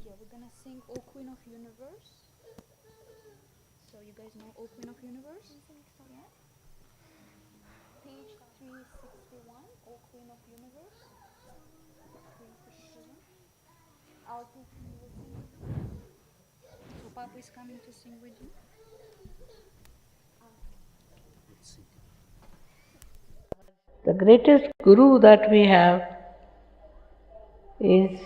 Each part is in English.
Yeah, we're gonna sing O Queen of Universe. So you guys know O Queen of Universe? Yeah. Page 361, O Queen of Universe. 361. I'll teach you, you will sing with me. So Papa is coming to sing with you. The greatest guru that we have is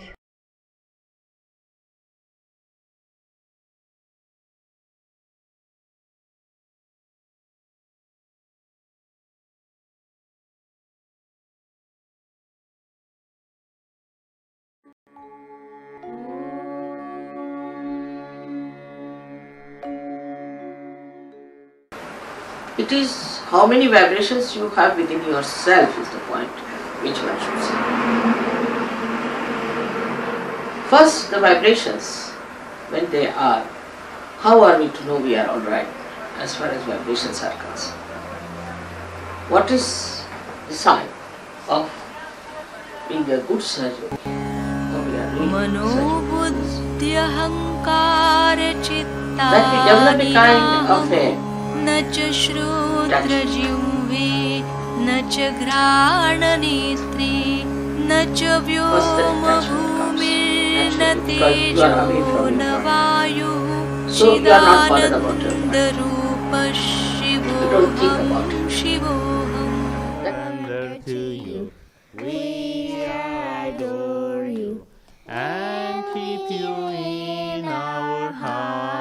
It is how many vibrations you have within yourself is the point which one should see. First, the vibrations, when they are, how are we to know we are alright as far as vibrations are concerned? What is the sign of being a good surgeon? That we develop a kind of a first the detachment comes naturally because you are away from your mind. So you are not bothered about your mind. You don't think about it. Surrender to you. We adore you and keep you in our hearts.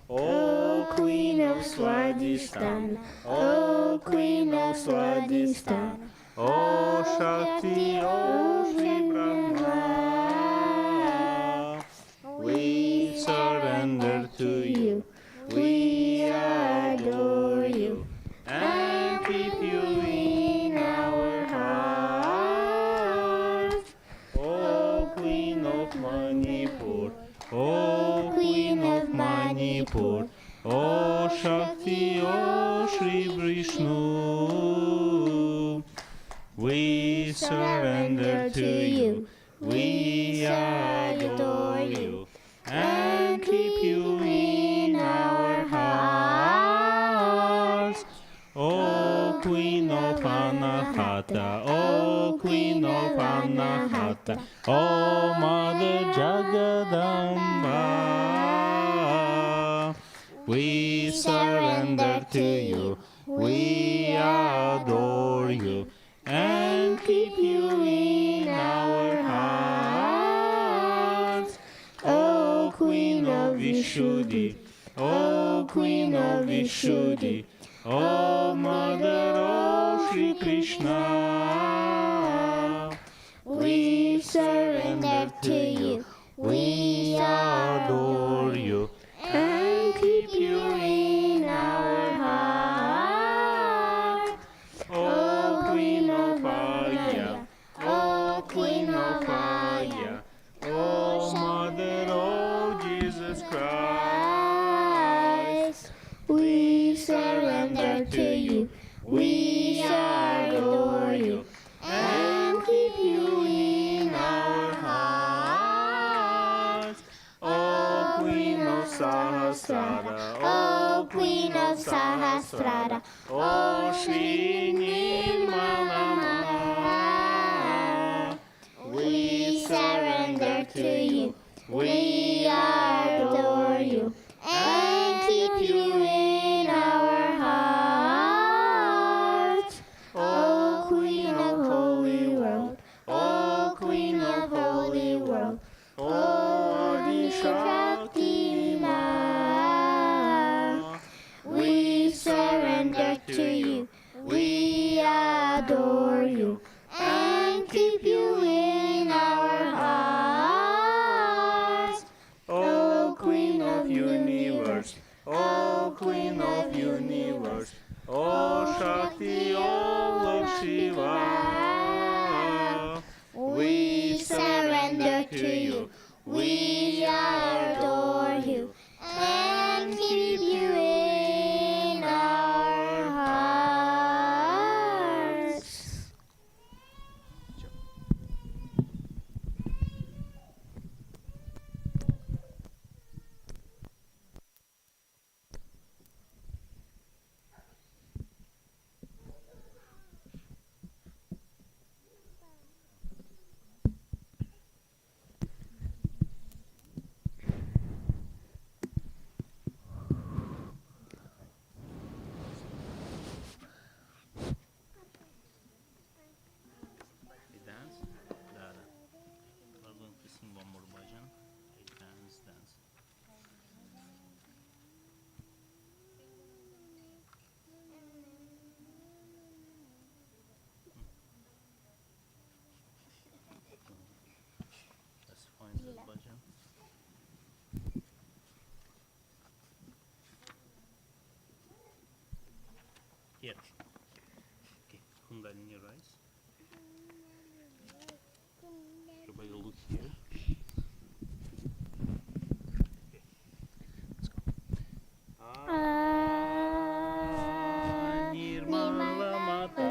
O Queen of Swadhisthana, O Queen of Swadhisthana, O Shakti, O Shri Brahma. We surrender to you. We adore you and keep you in our hearts. O Queen of Manipur, O Queen of Manipur, O Shakti, O Shri Vishnu. We surrender to you. We adore you and keep you in our hearts. O Queen of Anahata, O Queen of Anahata, O Mother Jagadamba. We surrender to you. We adore you and keep you in our hearts. O Queen of Vishuddhi, O Queen of Vishuddhi, O Mother of Shri Krishna. We surrender to you. We adore you and keep you in our heart. O Queen of Fire, O Queen of Fire, O Mother of Jesus Christ. We surrender to you. We adore you and keep you in our hearts. O Queen of Sahasrara, O Queen of Sahasrara, O Shri Nirmala. We surrender to you. We adore you and keep you in our hearts. O Queen of Holy World, O Queen of Holy World, O Adi Shakti Ma. We surrender to you. We adore you and keep you in our hearts. O Queen of Universe, O Queen of Universe, O Shakti, O Lord Shiva. We surrender to you. We adore you and keep you in our hearts. alacağım. Here. Okay. Kundalini rise. Everybody look here. Okay. Let's go. Nirmala Mata.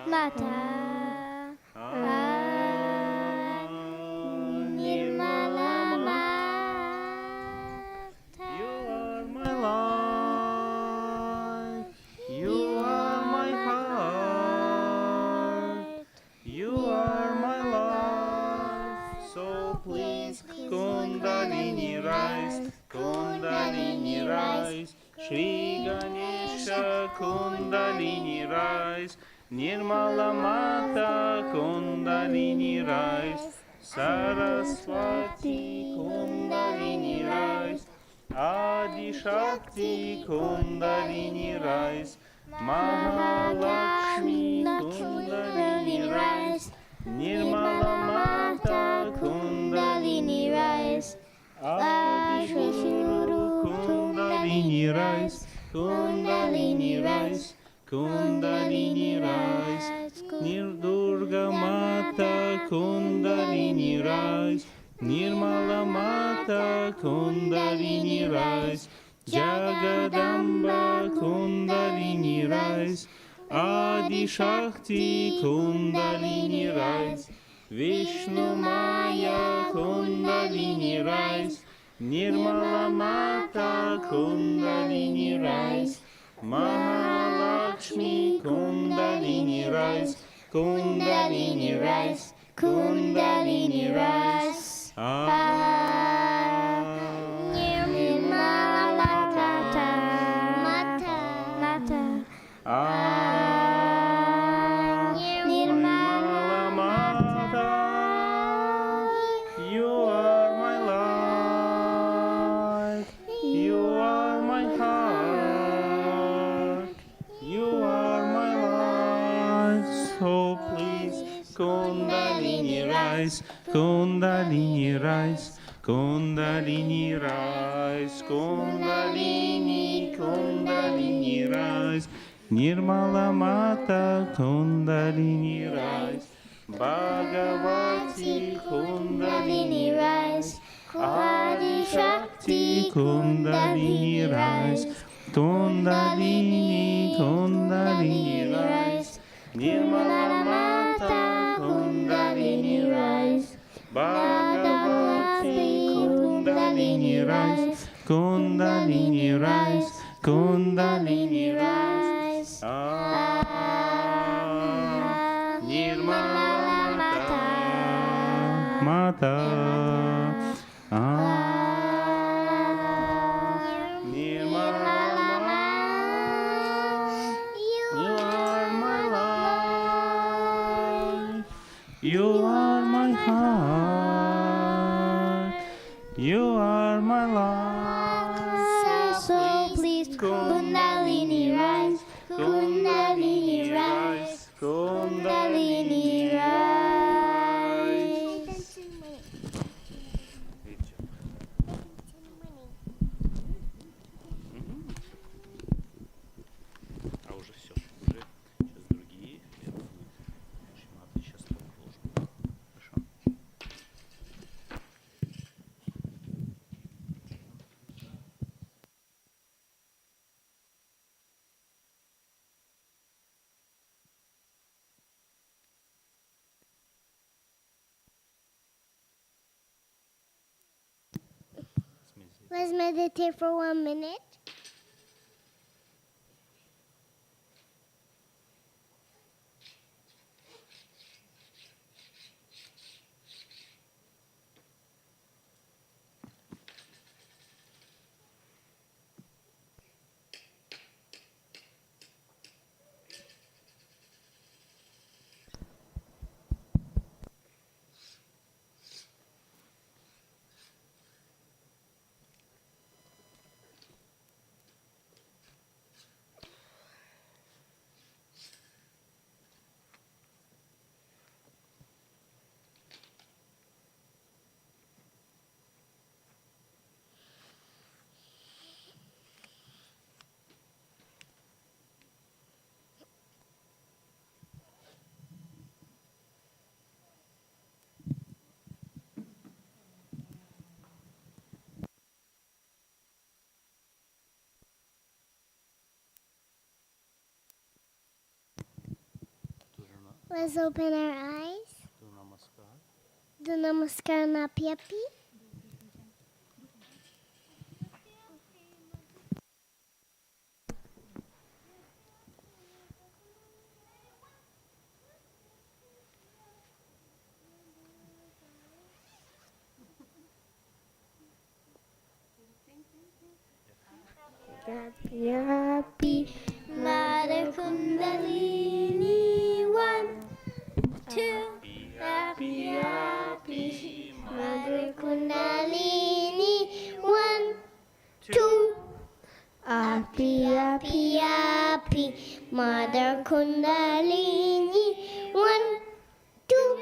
Mata. Nirmala Mata. You are my life. You are my heart. You are my life. So please, Kundalini rise. Kundalini rise. Shri Ganesha Kundalini rise. Nirmala Mata Kundalini rise. Saraswati Kundalini rise. Adi Shakti Kundalini rise. Mahalakshmi Kundalini rise. Nirmala Mata Kundalini rise. Adi Shuru Kundalini rise. Kundalini rise. Kundalini rise. Nirdurga Mata Kundalini rise. Nirmala Mata Kundalini rise. Jagadamba Kundalini rise. Adi Shakti Kundalini rise. Vishnu Maya Kundalini rise. Nirmala Mata Kundalini rise. Mahalakshmi Kundalini rise. Kundalini rise. Kundalini rise. Nirmala Mata. Mata. Nirmala Mata. You are my life. You are my heart. You are my life. So please, Kundalini rise. Kundalini rise. Kundalini rise. Kundalini rise. Nirmala Mata Kundalini rise. Bhagavati Kundalini rise. Adi Shakti Kundalini rise. Kundalini rise. Nirmala Mata Kundalini rise. Bhagavati Kundalini rise. Kundalini rise. Kundalini rise. Nirmala Mata. Nirmala You are my life. You are my heart. You are my life. So please, Kundalini rise. Kundalini rise. Kundalini rise. А уже все. Уже сейчас другие. Шматы сейчас продолжим. Хорошо. Let's meditate for 1 minute. Let's open our eyes. Do namaskar. Do namaskar na piapi. Happy, happy, Mother Kundalini. 1, 2. Happy, happy, Mother Kundalini. 1, 2. Happy, happy, happy, Mother Kundalini. 1, 2,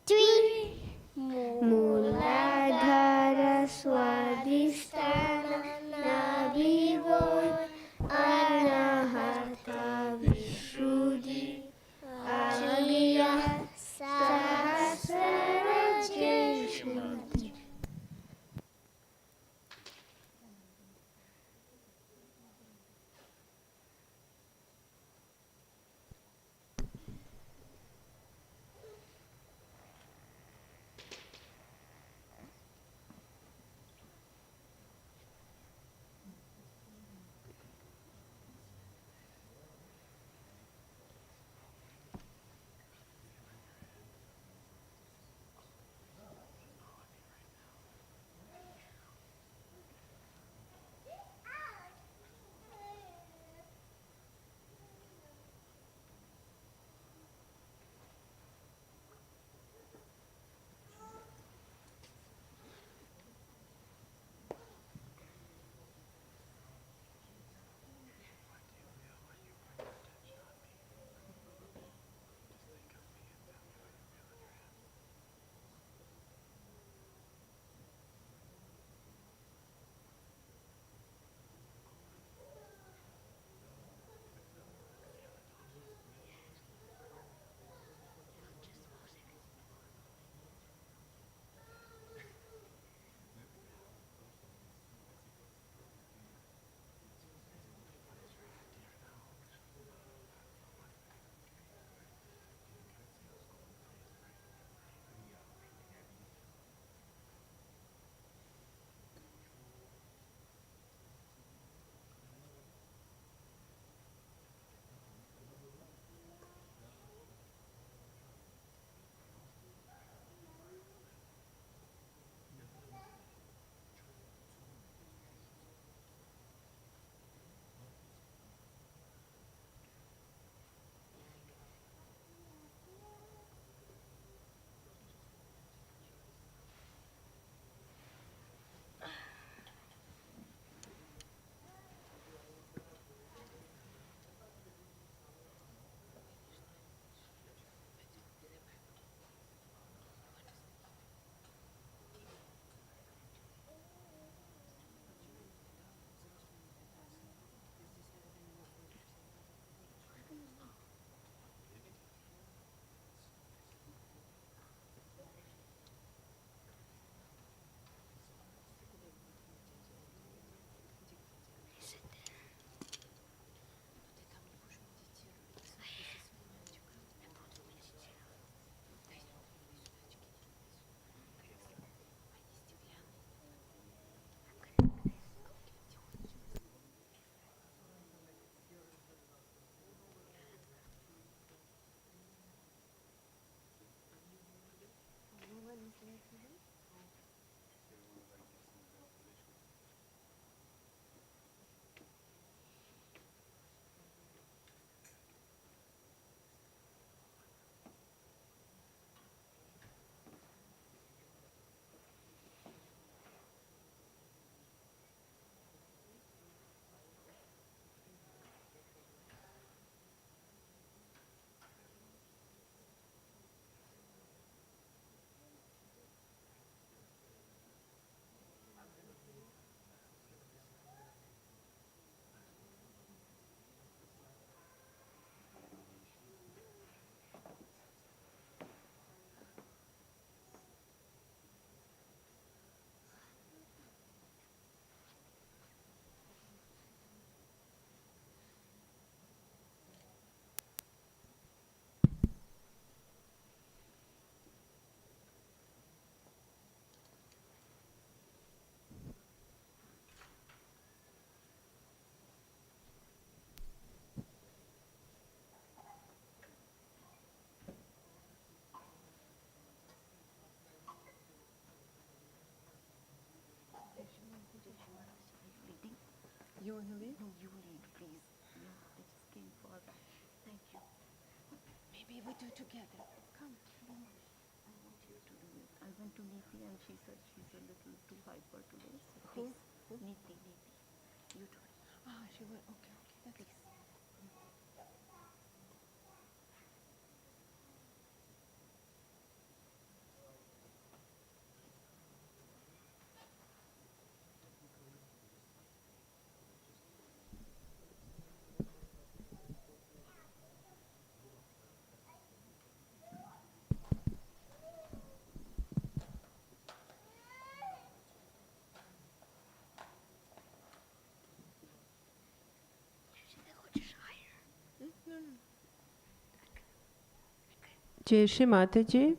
3. Muladhara Swadhisthana Nabhivoy Anahata Vishuddhi Aliyah Sahasrara Jeshmati. You want to lead? No, you lead, please. Yeah, I just came for that. Thank you. Maybe we do together. Come. I want you to do it. I went to Neeti and she said she's a little too hyper today. So please. Neeti. You do it. Ah, she will. Okay. That's please. Jai Shri Mataji.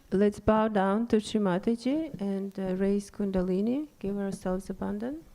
Let's bow down to Shri Mataji and raise Kundalini, give ourselves abundance.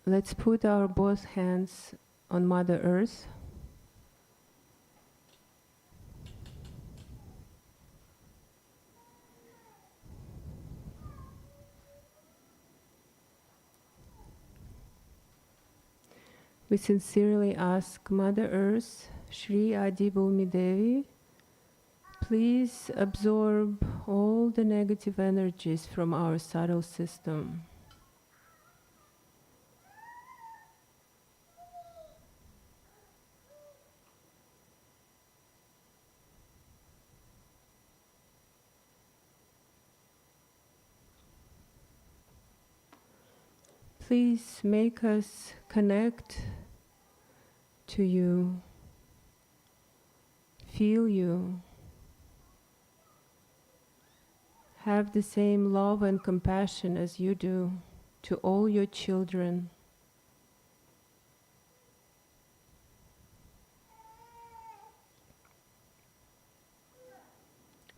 Let's put our both hands on Mother Earth. We sincerely ask Mother Earth, Shri Adi Bhumi Devi, please absorb all the negative energies from our subtle system. Please make us connect to you, feel you, have the same love and compassion as you do to all your children.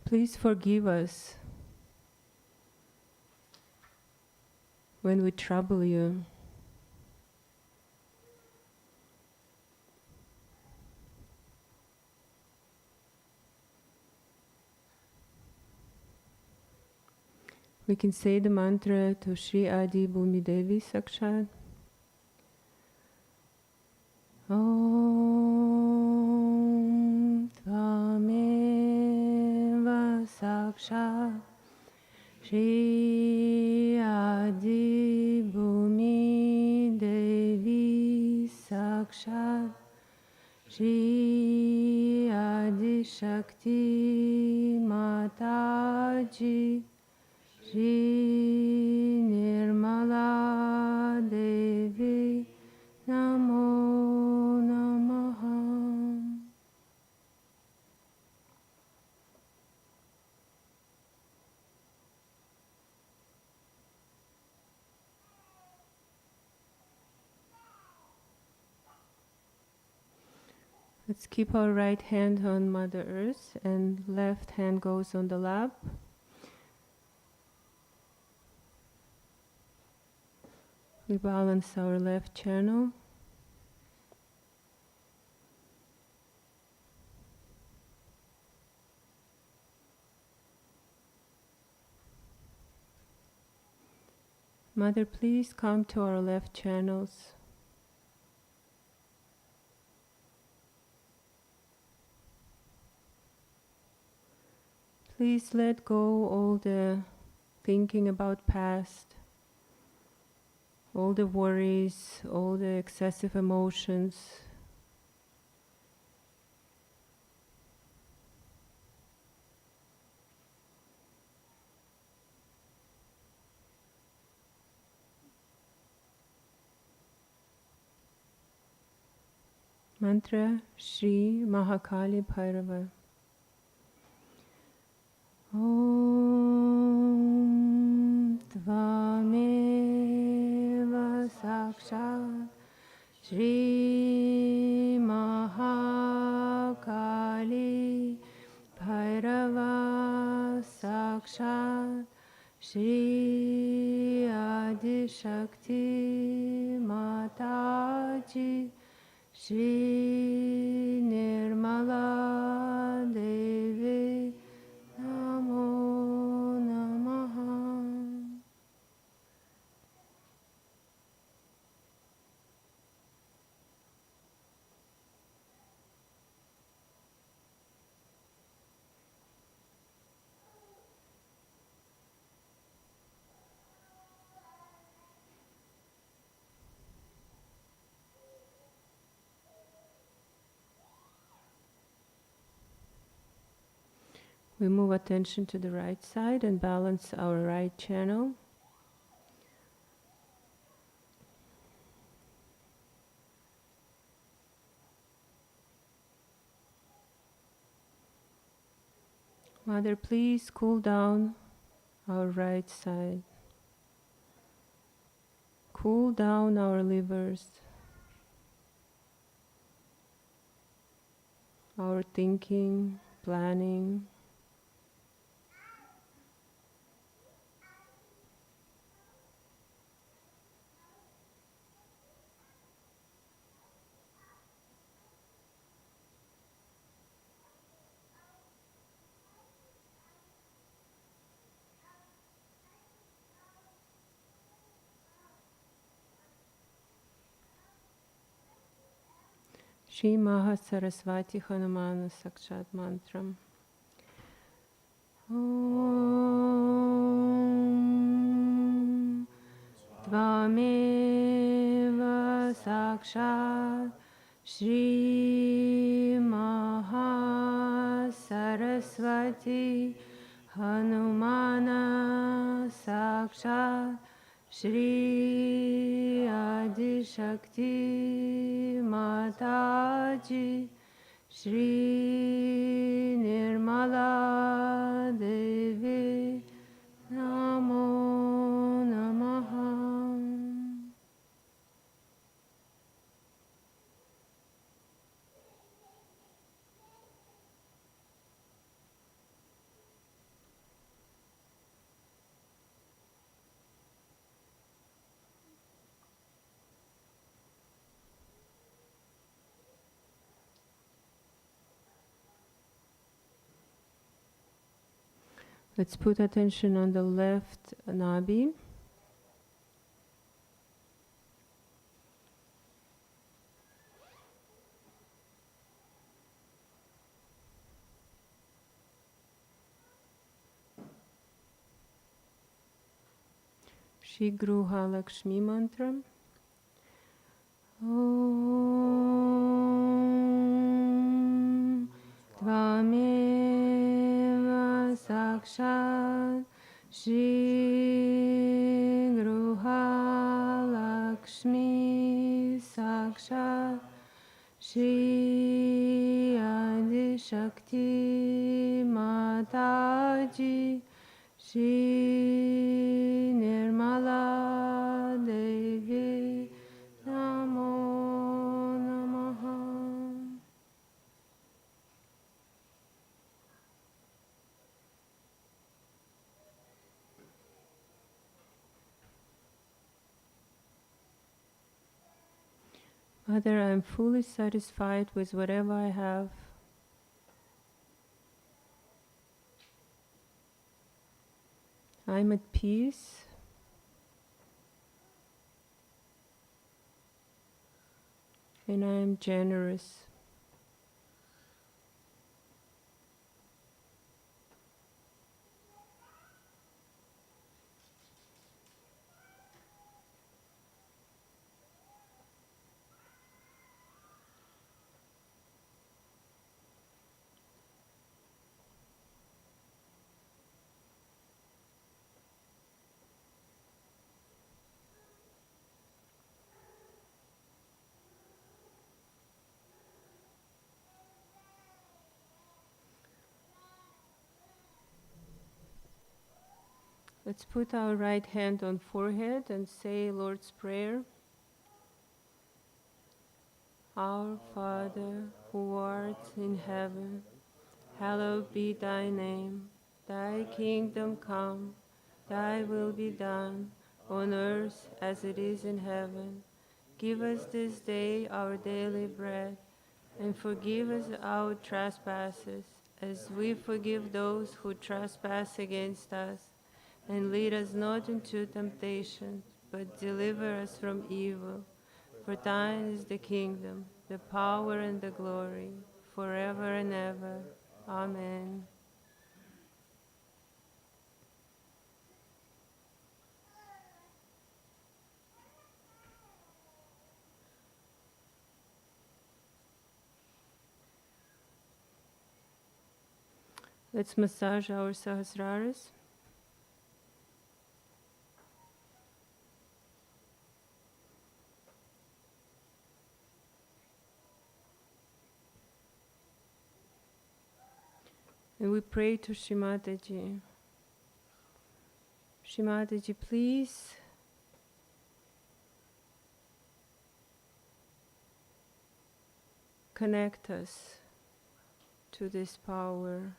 Please forgive us when we trouble you. We can say the mantra to Shri Adi Bhumi Devi Sakshat. Om Tvameva Sakshat Shri Adi Bhumi Devi Sakshat Shri Adi Shakti Mataji Shri Nirmala Devi Namo Namaha. Let's keep our right hand on Mother Earth and left hand goes on the lap. We balance our left channel. Mother, please come to our left channels. Please let go all the thinking about past, all the worries, all the excessive emotions. Mantra Shri Mahakali Bhairava. Om Tvameva Sakshat Shri Mahakali Bhairava Sakshat Shri Adi Shakti Mataji Shri Nirmala Devi Namo Namaha. We move attention to the right side and balance our right channel. Mother, please cool down our right side. Cool down our livers, our thinking, planning. Shri Maha Saraswati Hanumana Sakshat Mantram. Om Tvameva Sakshat Shri Maha Saraswati Hanumana Sakshat Shri Adi Shakti Mataji Shri Nirmala Devi Namo Namaha. Let's put attention on the left nabi. Shri Gruha Lakshmi Mantra. Om Tvameva Sakshat Shri Gruha Lakshmi Sakshat Shri Adi Shakti Mataji Shri Nirmala Devi Namo Namaha. Mother, I am fully satisfied with whatever I have. I am at peace. and I am generous. Let's put our right hand on forehead and say Lord's Prayer. Our Father, who art in heaven, hallowed be thy name. Thy kingdom come, thy will be done, on earth as it is in heaven. Give us this day our daily bread, and forgive us our trespasses, as we forgive those who trespass against us. And lead us not into temptation, but deliver us from evil. For thine is the kingdom, the power and the glory, forever and ever. Amen. Let's massage our sahasraras. And we pray to Shrimataji. Shrimataji, please connect us to this power,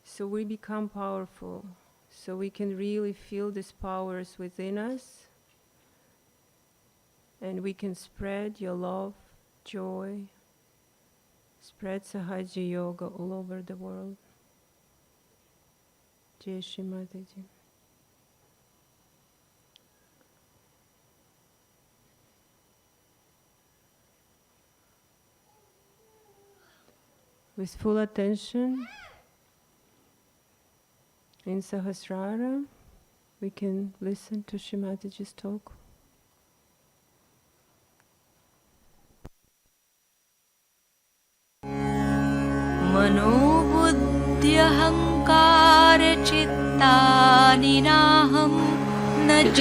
so we become powerful, so we can really feel these powers within us, and we can spread your love, joy, spread Sahaja Yoga all over the world. Jai Shri Mataji. With full attention in Sahasrara, we can listen to Shri Mataji's talk. मनोबुद्ध्यहङ्कारचित्तानि नाहं न च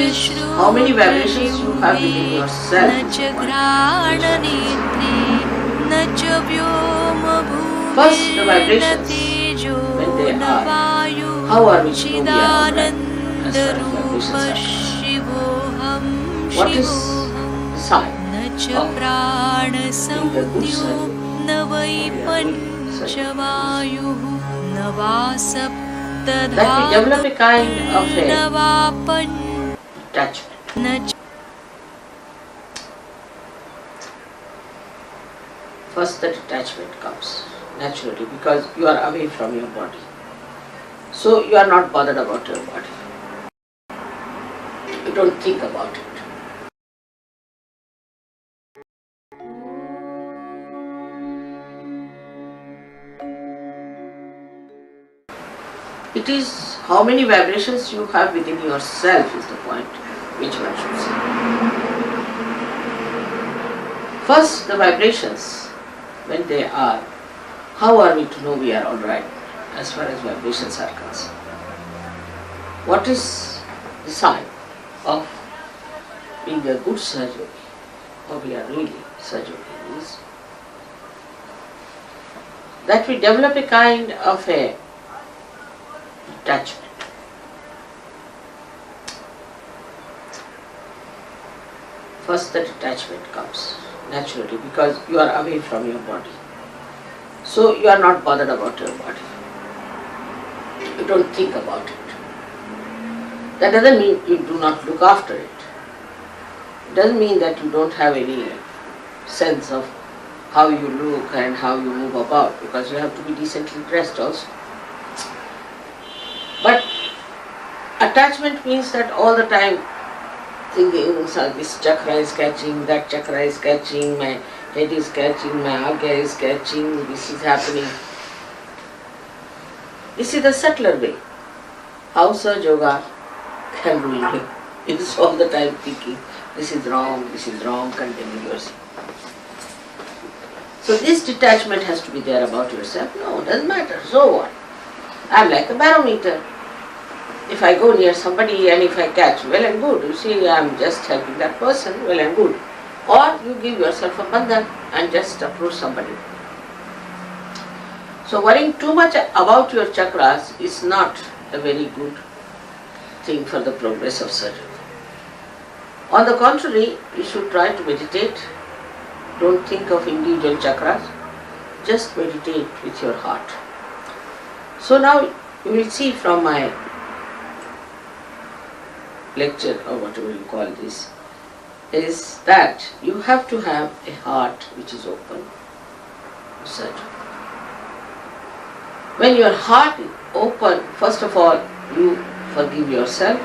How many vibrations you have within yourself? न च घ्राणनेत्रे न च First, the व्योमभूमिर्न vibrations, तेजो when they न are, वायुः how are we to know we are alright as far as चिदानन्दरूपः vibrations शिवोऽहं are? What is the sign न च of being a good प्राणसंज्ञो surgeon? न वै पञ्चवायुः न वा That we develop a kind of न वा attachment. न च First, that attachment comes naturally because you are away from your body. So you are not bothered about your body. You don't think about it. It is how many vibrations you have within yourself is the point which one should see. First, the vibrations, when they are, how are we to know we are alright as far as vibrations are concerned? What is the sign of being a good surgeon, or we are really surgeon, is that we develop a kind of a attachment. First, that attachment comes naturally because you are away from your body. So you are not bothered about your body. You don't think about it. That doesn't mean you do not look after it. It doesn't mean that you don't have any sense of how you look and how you move about, because you have to be decently dressed also. But attachment means that all the time thinking, so this chakra is catching, that chakra is catching, my head is catching, my agya is catching, this is happening. This is the subtler way. How Sahaja Yoga can ruin you. It is all the time thinking, this is wrong, condemning yourself. So this detachment has to be there about yourself. No, doesn't matter. So what? I'm like a barometer. If I go near somebody and if I catch, well and good. You see, I'm just helping that person, well and good. Or you give yourself a bandhan and just approach somebody. So worrying too much about your chakras is not a very good thing for the progress of surgery. On the contrary, you should try to meditate. Don't think of individual chakras. Just meditate with your heart. So now you will see from my lecture, or whatever you call this, is that you have to have a heart which is open to surgery. When your heart is open, first of all, you forgive yourself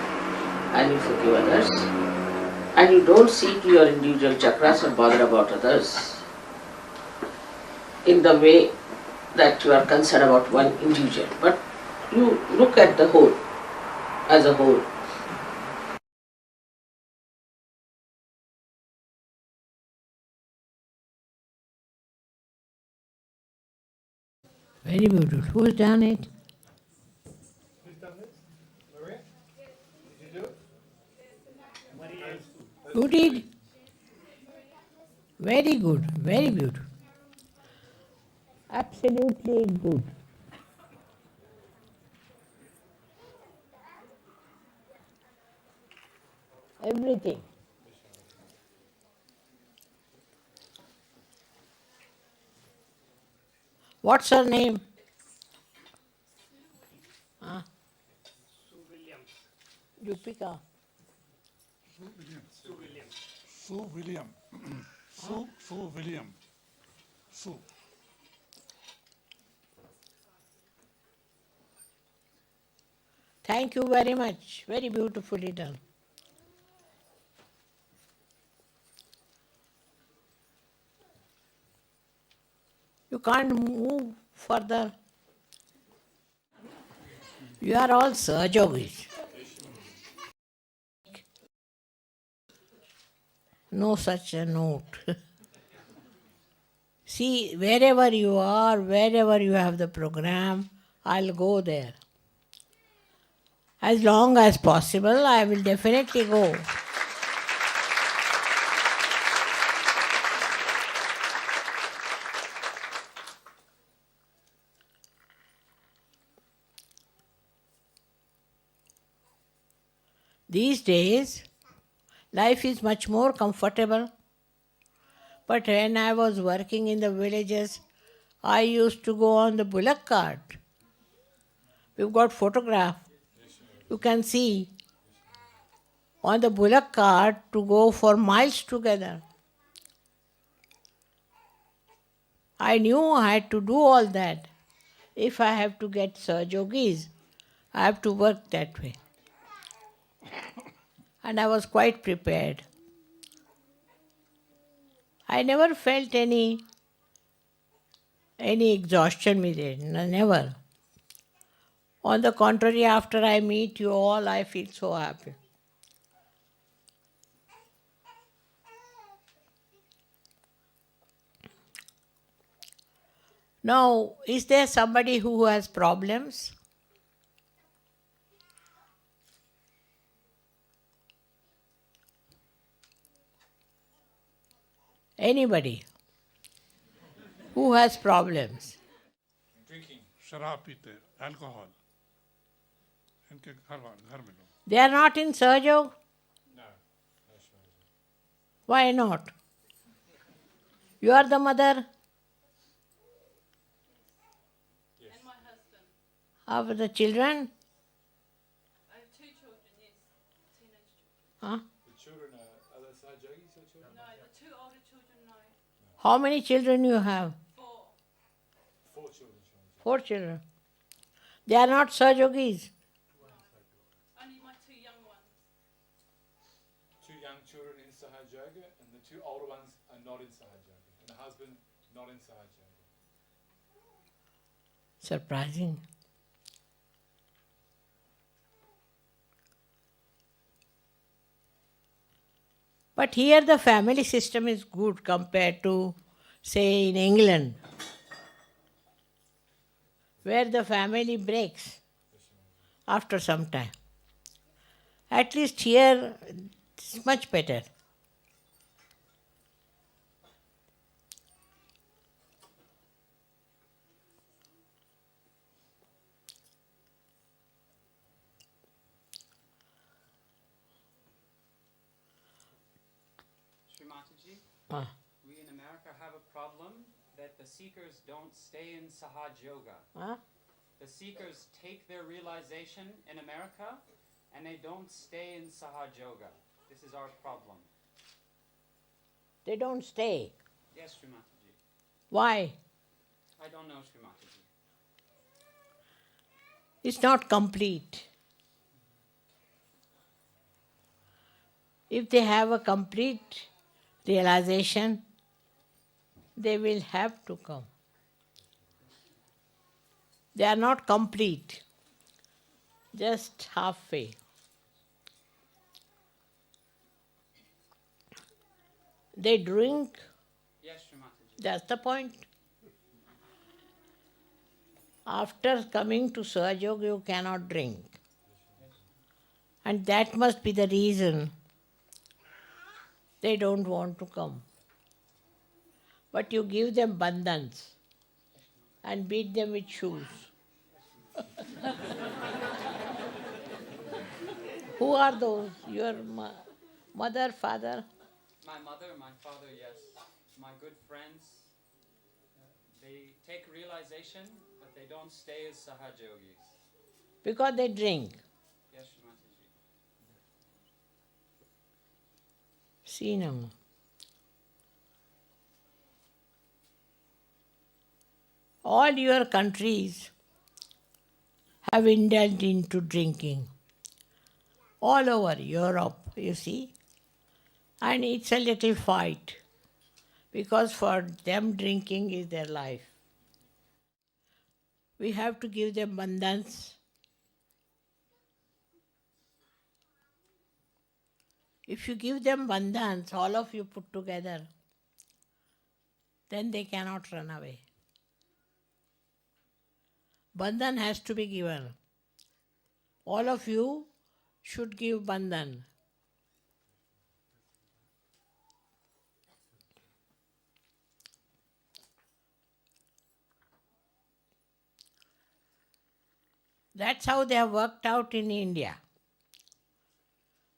and you forgive others, and you don't see to your individual chakras or bother about others in the way that you are concerned about one individual, but you look at the whole as a whole. Very beautiful. Who's done it? Who did? Very good, very beautiful. Absolutely good. Everything. What's her name? Huh? Jupika. Sue William. Sue William. Sue. Thank you very much. Very beautifully done. You can't move further. You are all Sahajogis. No such a note. See, wherever you are, wherever you have the program, I'll go there. As long as possible, I will definitely go. These days, life is much more comfortable. But when I was working in the villages, I used to go on the bullock cart. We've got photograph. You can see on the bullock cart to go for miles together. I knew I had to do all that. If I have to get Sahajogis, I have to work that way. And I was quite prepared. I never felt any exhaustion with it, never. On the contrary, after I meet you all, I feel so happy. Now, is there somebody who has problems? Anybody who has problems? Drinking. शराब पीते, alcohol. इनके घर में लोग. They are not in Sahajog? No. Why not? You are the mother? Yes. And my husband. Of the children? I have 2 children, yes. Teenage children. Huh? The children are they Sahajogis or children? No, the 2 older children, no. How many children you have? 4. 4 children. 4 children. They are not Sahajogis. Only my 2 young ones. 2 young two older ones are not in Sahajoga, and the husband not in Sahajoga. Surprising. But here the family system is good compared to, say, in England, where the family breaks after some time. At least here it's much better. Srimataji, Ah. we in America have a problem that the seekers don't stay in Sahaj Yoga. Huh? The seekers take their realization in America and they don't stay in Sahaj Yoga. This is our problem. They don't stay. Yes, Srimataji. Why? I don't know, Srimataji. It's not complete. If they have a complete realization, they will have to come. They are not complete, just halfway. They drink, Yes, Srimataji. that's the point. After coming to Sahajog, you cannot drink. And that must be the reason they don't want to come. But you give them bandhans and beat them with shoes. Who are those? Your mother, father? My mother, my father, yes. My good friends, they take realization, but they don't stay as Sahaj Yogis. Because they drink. Yes, Srimataji. See now. All your countries have indulged into drinking. All over Europe, you see. And it's a little fight. Because for them drinking is their life. We have to give them bandhans. If you give them bandhans, all of you put together, then they cannot run away. Bandhan has to be given. All of you should give bandhan. That's how they have worked out in India.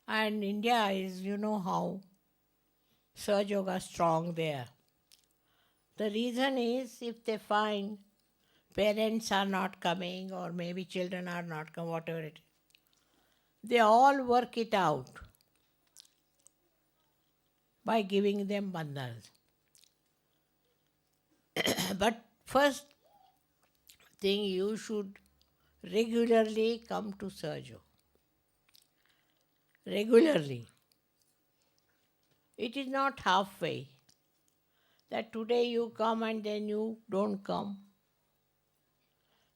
And India is, you know how Sahaja Yoga is strong there. The reason is if they find parents are not coming or maybe children are not coming, whatever it is, they all work it out by giving them bandhans. But first thing, you should regularly come to Sahaja. Regularly. It is not halfway. That today you come and then you don't come.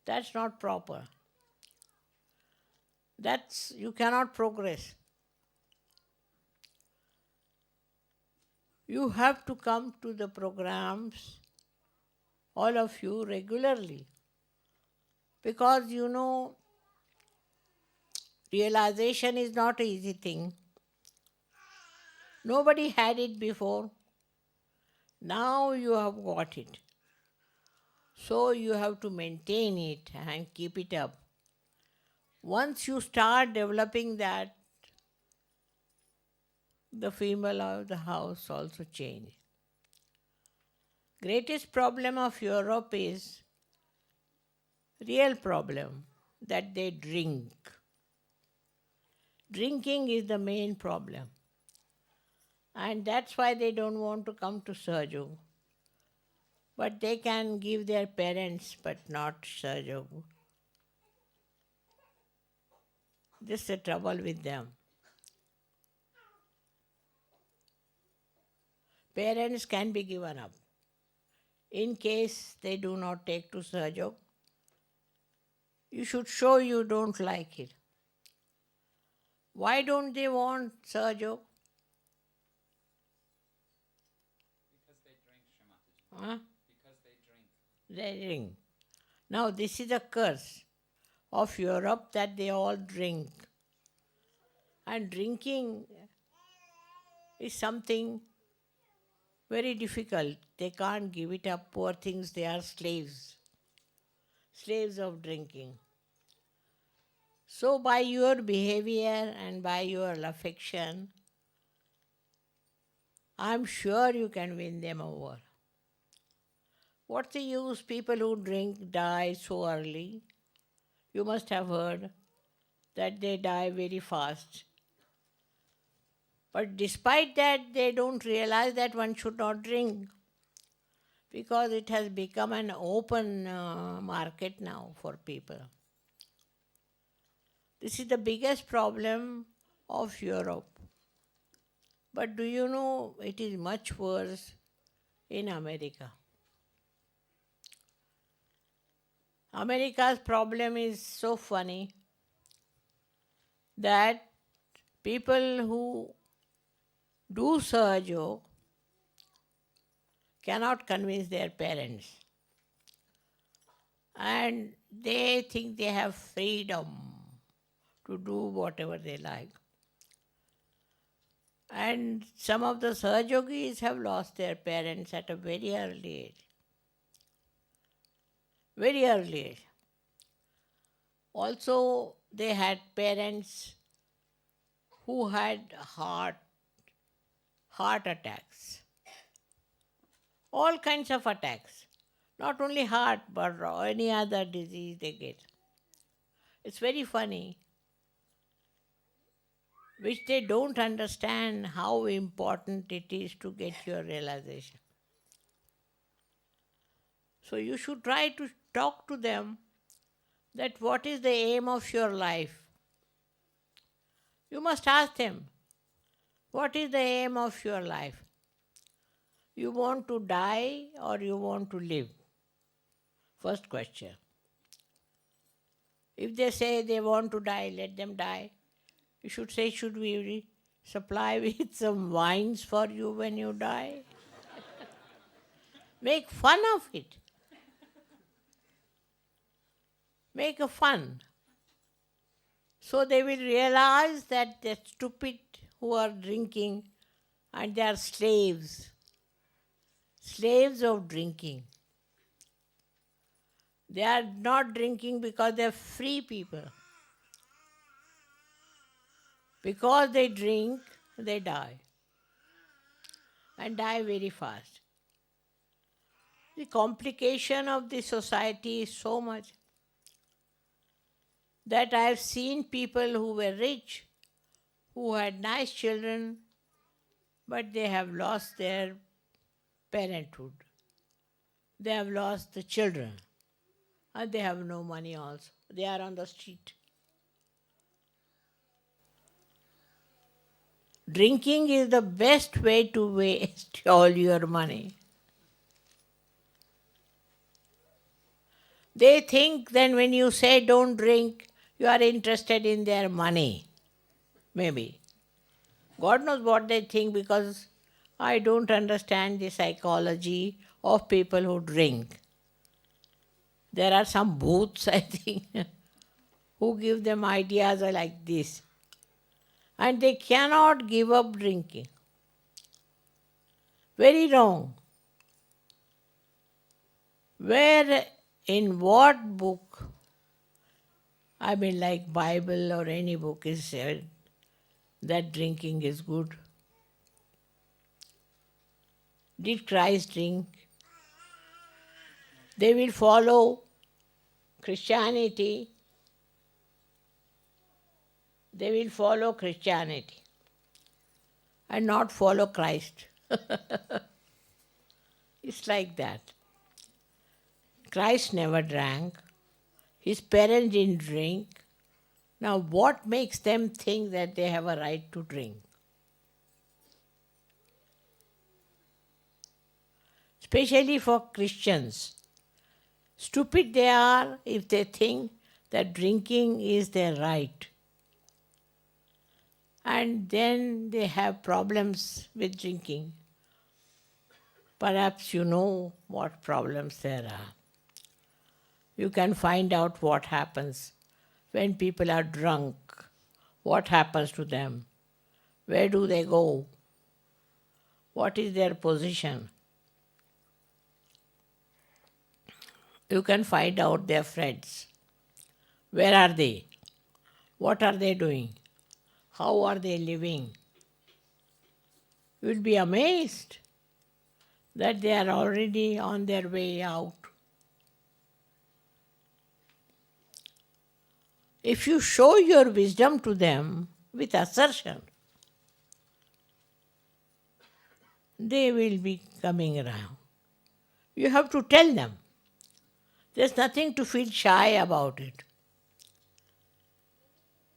That's not proper. You cannot progress. You have to come to the programs, all of you, regularly. Because you know, realization is not an easy thing. Nobody had it before. Now you have got it. So you have to maintain it and keep it up. Once you start developing that, the female of the house also change. Greatest problem of Europe is real problem that they drink. Drinking is the main problem. And that's why they don't want to come to Sahaja. But they can give their parents, but not Sahaja. This is the trouble with them. parents can be given up. In case they do not take to Sahajog, you should show you don't like it. Why don't they want Sahajog? Because they drink, Shrimataji. Huh? Because they drink. They drink. Now this is a curse of Europe that they all drink. And drinking is something very difficult. They can't give it up. Poor things, they are slaves. Slaves of drinking. So by your behavior and by your affection, I'm sure you can win them over. What's the use? People who drink die so early. You must have heard that they die very fast. But despite that, they don't realize that one should not drink, because it has become an open market now for people. This is the biggest problem of Europe. But do you know it is much worse in America? America's problem is so funny that people who do Sahajog cannot convince their parents. And they think they have freedom to do whatever they like. And some of the Sahajogis have lost their parents at a very early age. Very early age. Also, they had parents who had heart attacks. All kinds of attacks. Not only heart, but any other disease they get. It's very funny, which they don't understand how important it is to get your realization. So you should try to talk to them that what is the aim of your life. You must ask them, what is the aim of your life? You want to die or you want to live? First question. If they say they want to die, let them die. You should say, should we supply with some wines for you when you die? Make fun of it. Make a fun. So they will realize that they're stupid who are drinking and they are slaves. Slaves of drinking. They are not drinking because they are free people. Because they drink, they die. And die very fast. The complication of the society is so much that I have seen people who were rich, who had nice children, but they have lost their parenthood. They have lost the children. And they have no money also. They are on the street. Drinking is the best way to waste all your money. They think that when you say don't drink, you are interested in their money. Maybe. God knows what they think, because I don't understand the psychology of people who drink. There are some booths, I think, who give them ideas like this. And they cannot give up drinking. Very wrong. Where, in what book, I mean like Bible or any book is said that drinking is good? Did Christ drink? They will follow Christianity. They will follow Christianity and not follow Christ. It's like that. Christ never drank. His parents didn't drink. Now what makes them think that they have a right to drink? especially for Christians. Stupid they are if they think that drinking is their right. And then they have problems with drinking. Perhaps you know what problems there are. You can find out what happens when people are drunk. What happens to them? Where do they go? What is their position? You can find out their friends. Where are they? What are they doing? How are they living? You will be amazed that they are already on their way out. If you show your wisdom to them with assertion, they will be coming around. You have to tell them. There's nothing to feel shy about it.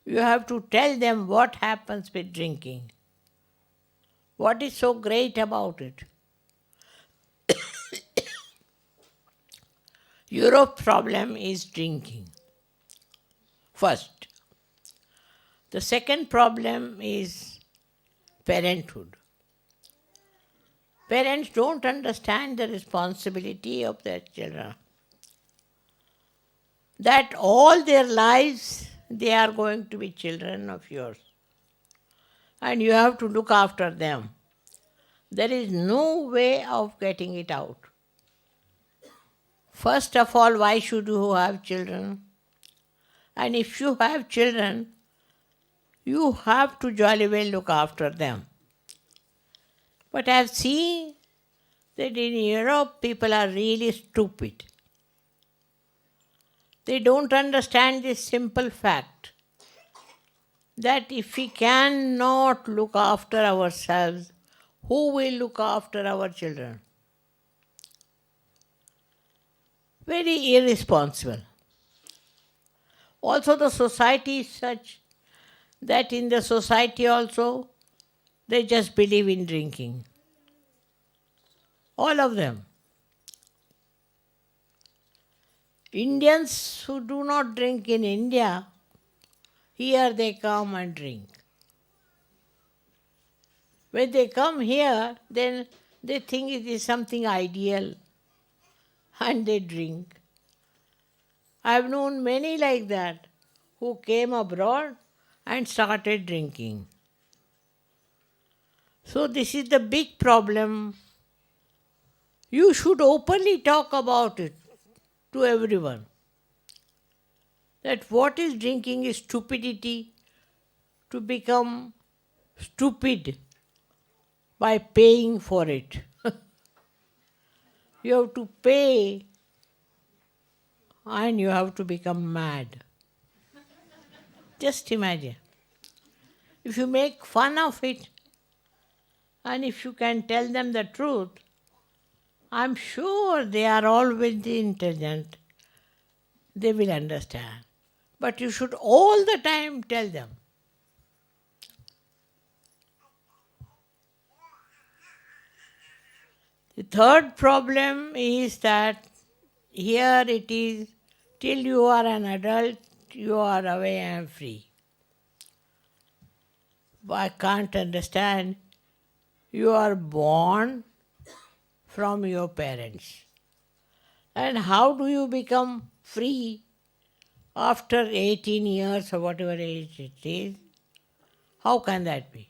You have to tell them what happens with drinking. What is so great about it? Europe's problem is drinking. First. The second problem is parenthood. Parents don't understand the responsibility of their children. That all their lives they are going to be children of yours. And you have to look after them. There is no way of getting it out. First of all, why should you have children? And if you have children, you have to jolly well look after them. But I have seen that in Europe, people are really stupid. They don't understand this simple fact that if we cannot look after ourselves, who will look after our children? Very irresponsible. Also, the society is such that in the society also, they just believe in drinking. All of them. Indians who do not drink in India, here they come and drink. When they come here, then they think it is something ideal and they drink. I have known many like that who came abroad and started drinking. So this is the big problem. You should openly talk about it to everyone. That what is drinking is stupidity, to become stupid by paying for it. You have to pay and you have to become mad. Just imagine. If you make fun of it and if you can tell them the truth, I'm sure they are all very intelligent. They will understand. But you should all the time tell them. The third problem is that here it is, till you are an adult, you are away and free. I can't understand. You are born from your parents. And how do you become free after 18 years or whatever age it is? How can that be?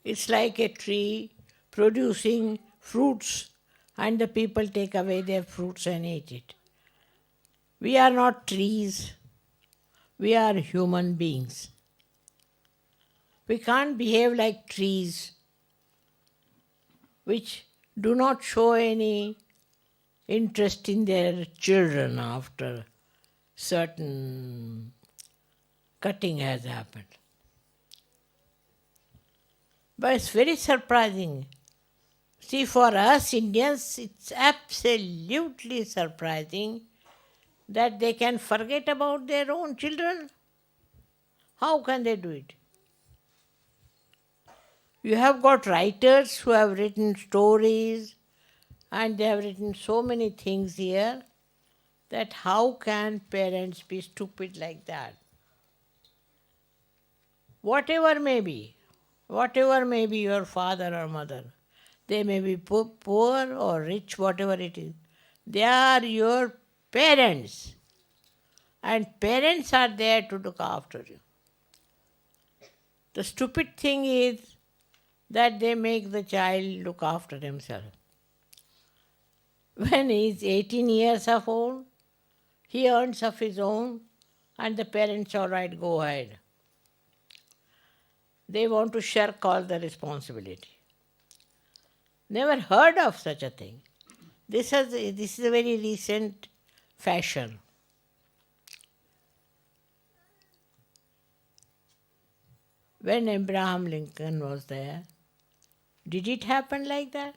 It's like a tree producing fruits and the people take away their fruits and eat it. We are not trees. We are human beings. We can't behave like trees which do not show any interest in their children after certain cutting has happened. But it's very surprising. See, for us Indians, it's absolutely surprising that they can forget about their own children. How can they do it? You have got writers who have written stories and they have written so many things here that how can parents be stupid like that? Whatever may be your father or mother, they may be poor or rich, whatever it is, they are your parents. And parents are there to look after you. The stupid thing is that they make the child look after himself. When he is 18 years of old, he earns of his own and the parents, all right, go ahead. They want to shirk all the responsibility. Never heard of such a thing. This is a very recent fashion. When Abraham Lincoln was there, did it happen like that?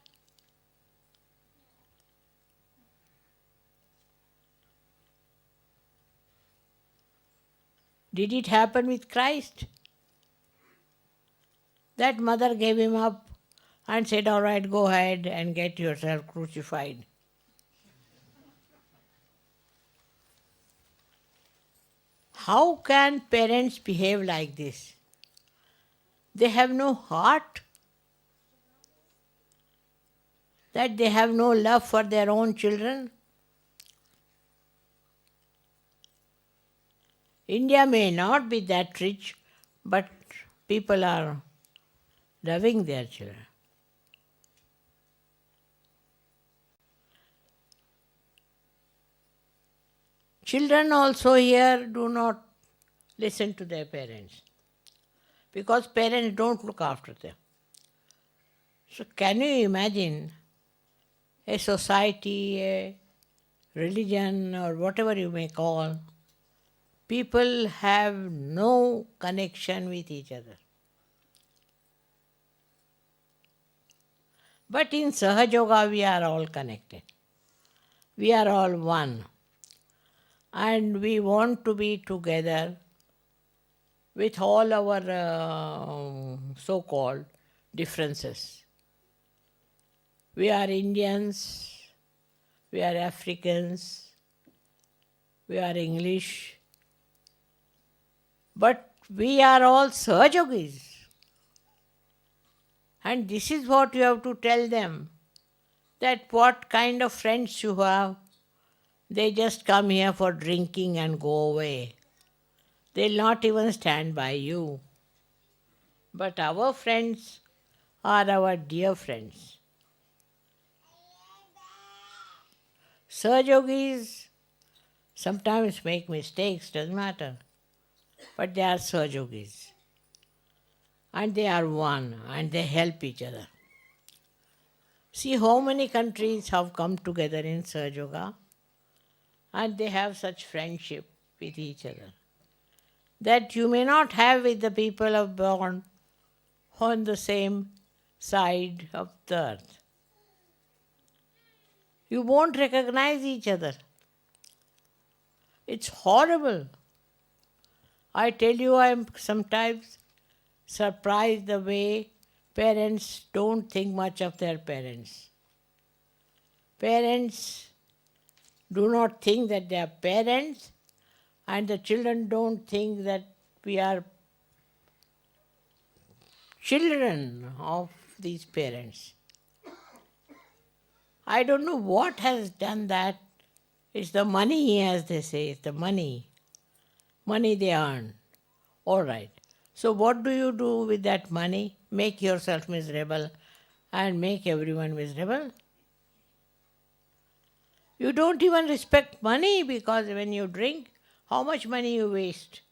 Did it happen with Christ? That mother gave him up and said, all right, go ahead and get yourself crucified. How can parents behave like this? They have no heart, that they have no love for their own children. India may not be that rich, but people are loving their children. Children also here do not listen to their parents because parents don't look after them. So can you imagine a society, a religion or whatever you may call, people have no connection with each other. But in Sahaja Yoga we are all connected. We are all one. And we want to be together with all our so-called differences. We are Indians, we are Africans, we are English, but we are all Sahajogis. And this is what you have to tell them, that what kind of friends you have. They just come here for drinking and go away. They'll not even stand by you. But our friends are our dear friends. Sahajogis sometimes make mistakes, doesn't matter. But they are Sahajogis. And they are one, and they help each other. See how many countries have come together in Sahaja Yoga, and they have such friendship with each other that you may not have with the people of born on the same side of the earth. You won't recognize each other. It's horrible. I tell you, I am sometimes surprised the way parents don't think much of their parents. Parents do not think that they are parents, and the children don't think that we are children of these parents. I don't know what has done that. It's the money, as they say, it's the money. Money they earn. All right. So what do you do with that money? Make yourself miserable and make everyone miserable? You don't even respect money, because when you drink, how much money you waste?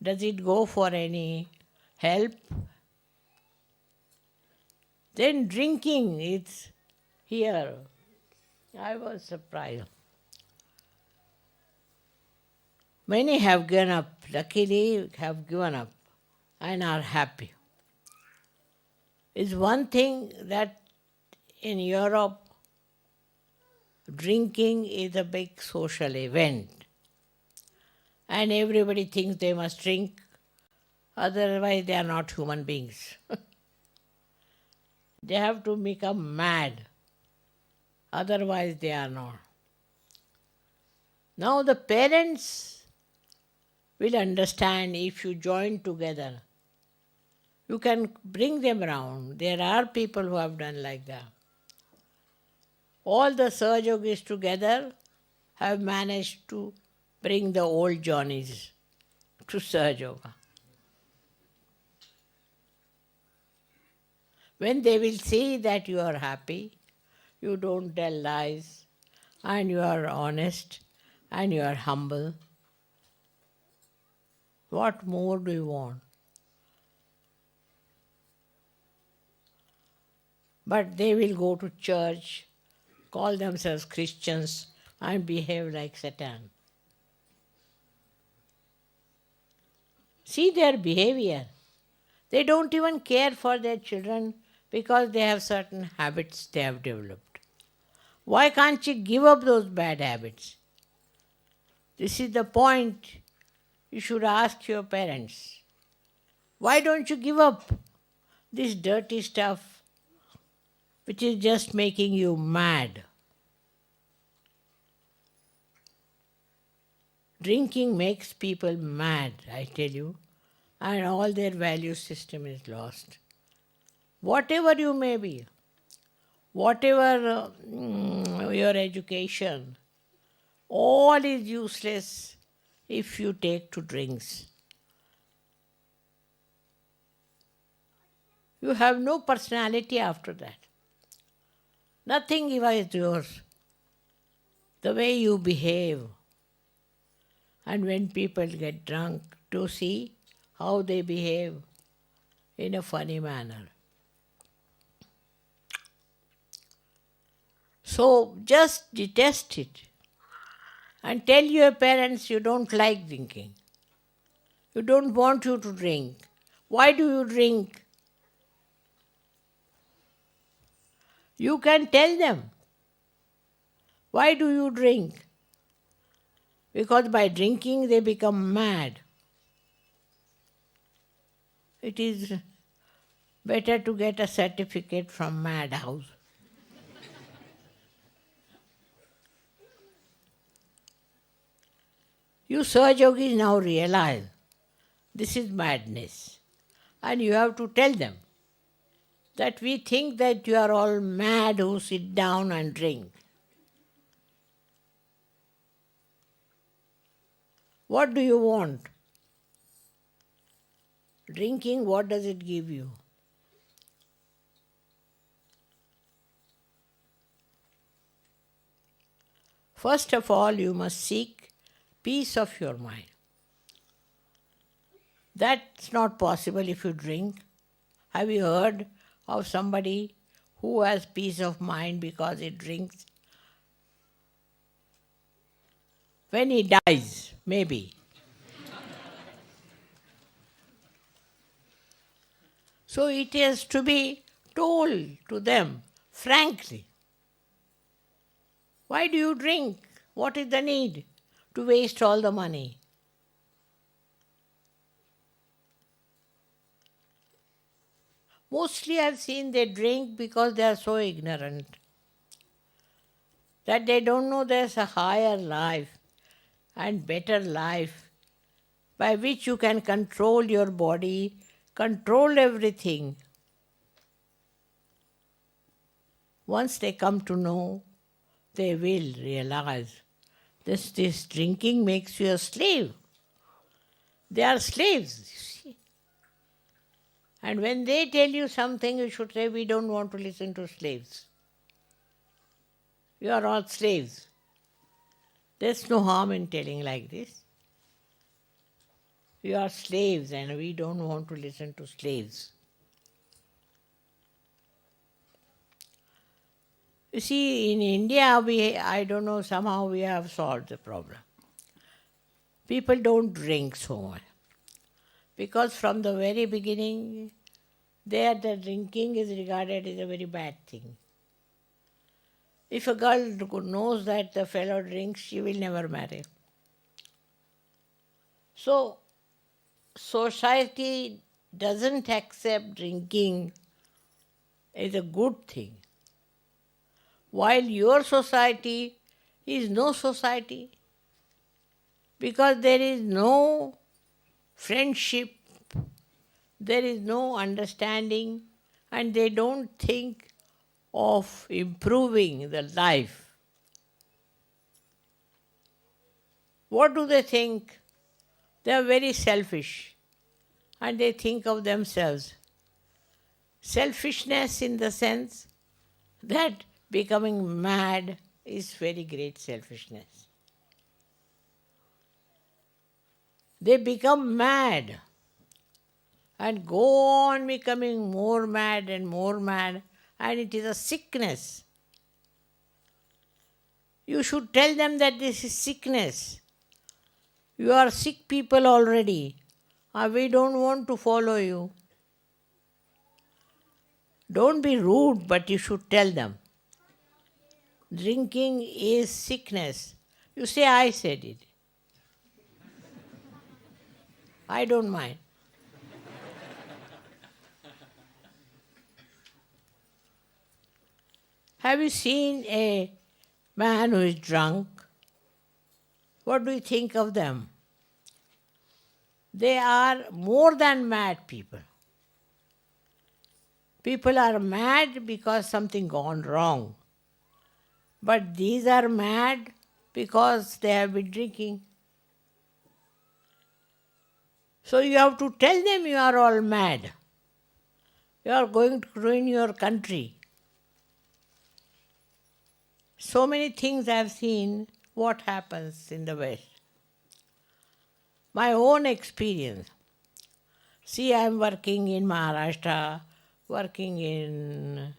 Does it go for any help? Then drinking, it's here. I was surprised. Many have given up, luckily have given up and are happy. It's one thing that in Europe, drinking is a big social event. And everybody thinks they must drink Otherwise they are not human beings. They have to become mad. Otherwise they are not. Now the parents will understand if you join together. You can bring them around. There are people who have done like that. All the Sahajogis together have managed to bring the old Johnnies to Sahajoga. When they will see that you are happy, you don't tell lies, and you are honest, and you are humble, what more do you want? But they will go to church, call themselves Christians, and behave like Satan. See their behavior. They don't even care for their children because they have certain habits they have developed. Why can't you give up those bad habits? This is the point you should ask your parents. Why don't you give up this dirty stuff which is just making you mad? Drinking makes people mad, I tell you, and all their value system is lost. Whatever you may be, whatever your education, all is useless if you take to drinks. You have no personality after that. Nothing is yours. The way you behave. And when people get drunk, to see how they behave in a funny manner. So just detest it and tell your parents you don't like drinking. You don't want you to drink. Why do you drink? You can tell them. Why do you drink? Because by drinking they become mad. It is better to get a certificate from madhouse. You Sahajogis now realize this is madness. And you have to tell them that we think that you are all mad who sit down and drink. What do you want? Drinking, what does it give you? First of all, you must seek peace of your mind. That's not possible if you drink. Have you heard of somebody who has peace of mind because he drinks? When he dies, maybe. So it has to be told to them frankly. Why do you drink? What is the need to waste all the money? Mostly I've seen they drink because they are so ignorant that they don't know there's a higher life and better life by which you can control your body, control everything. Once they come to know, they will realize this drinking makes you a slave. They are slaves, you see. And when they tell you something, you should say, we don't want to listen to slaves. You are all slaves. There's no harm in telling like this. We are slaves and we don't want to listen to slaves. You see, in India, I don't know, somehow we have solved the problem. People don't drink so much. Because from the very beginning, there the drinking is regarded as a very bad thing. If a girl knows that the fellow drinks, she will never marry. So, society doesn't accept drinking is a good thing, while your society is no society, because there is no friendship, there is no understanding, and they don't think of improving the life. What do they think? They are very selfish and they think of themselves. Selfishness in the sense that becoming mad is very great selfishness. They become mad and go on becoming more mad, and it is a sickness. You should tell them that this is sickness. You are sick people already. We don't want to follow you. Don't be rude, but you should tell them. Drinking is sickness. You say, I said it. I don't mind. Have you seen a man who is drunk? What do you think of them? They are more than mad people. People are mad because something gone wrong. But these are mad because they have been drinking. So you have to tell them you are all mad. You are going to ruin your country. So many things I have seen what happens in the West. My own experience. See, I am working in Maharashtra, working in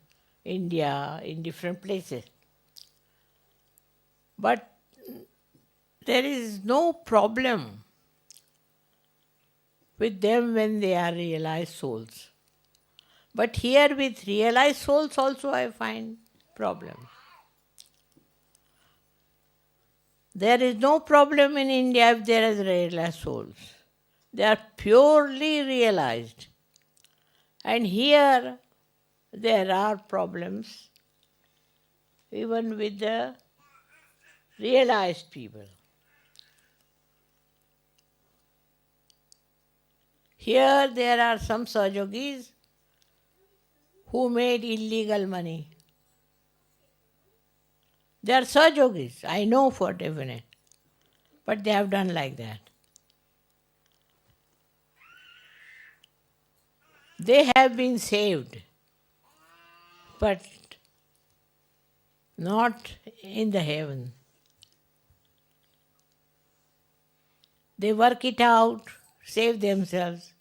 India, in different places. But there is no problem with them when they are realized souls. But here with realized souls also I find problem. There is no problem in India if there is realized souls. They are purely realized. And here there are problems even with the realized people. Here there are some Sahajogis who made illegal money. They are Sahajogis, I know for definite. But they have done like that. They have been saved, but not in the heaven. They work it out, save themselves.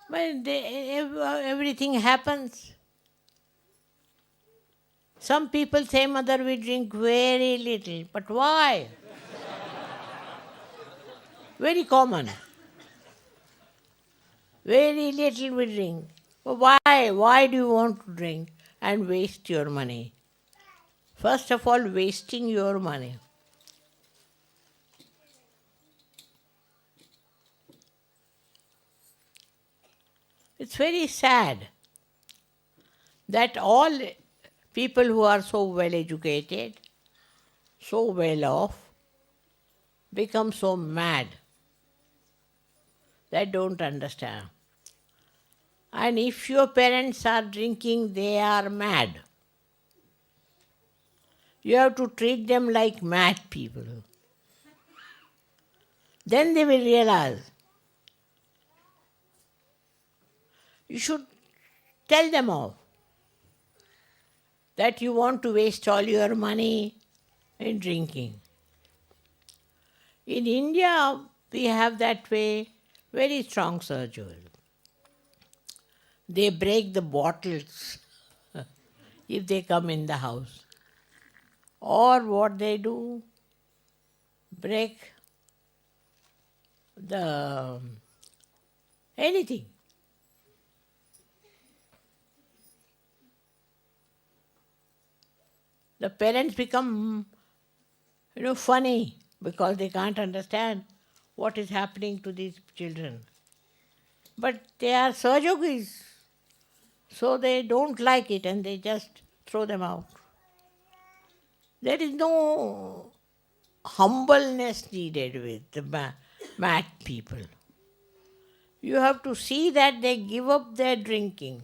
But everything happens. Some people say, Mother, we drink very little. But why? Very common. Very little we drink. But why? Why do you want to drink and waste your money? First of all, wasting your money. It's very sad that all people who are so well educated, so well off, become so mad. They don't understand. And if your parents are drinking, they are mad. You have to treat them like mad people. Then they will realize. You should tell them off that you want to waste all your money in drinking. In India, we have that way very strong surgery. They break the bottles if they come in the house. Or what they do, break the anything. The parents become, funny because they can't understand what is happening to these children. But they are Sahajogis, so they don't like it and they just throw them out. There is no humbleness needed with the mad people. You have to see that they give up their drinking.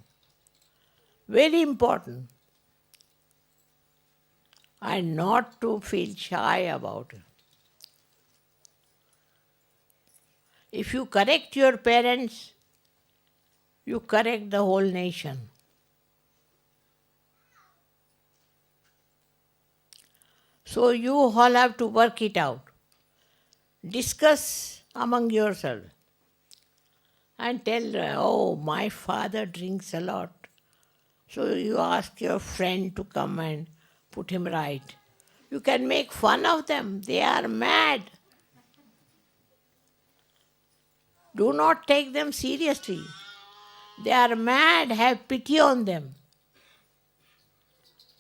Very important. And not to feel shy about it. If you correct your parents, you correct the whole nation. So you all have to work it out. Discuss among yourselves and tell, oh, my father drinks a lot. So you ask your friend to come and put him right. You can make fun of them. They are mad. Do not take them seriously. They are mad. Have pity on them.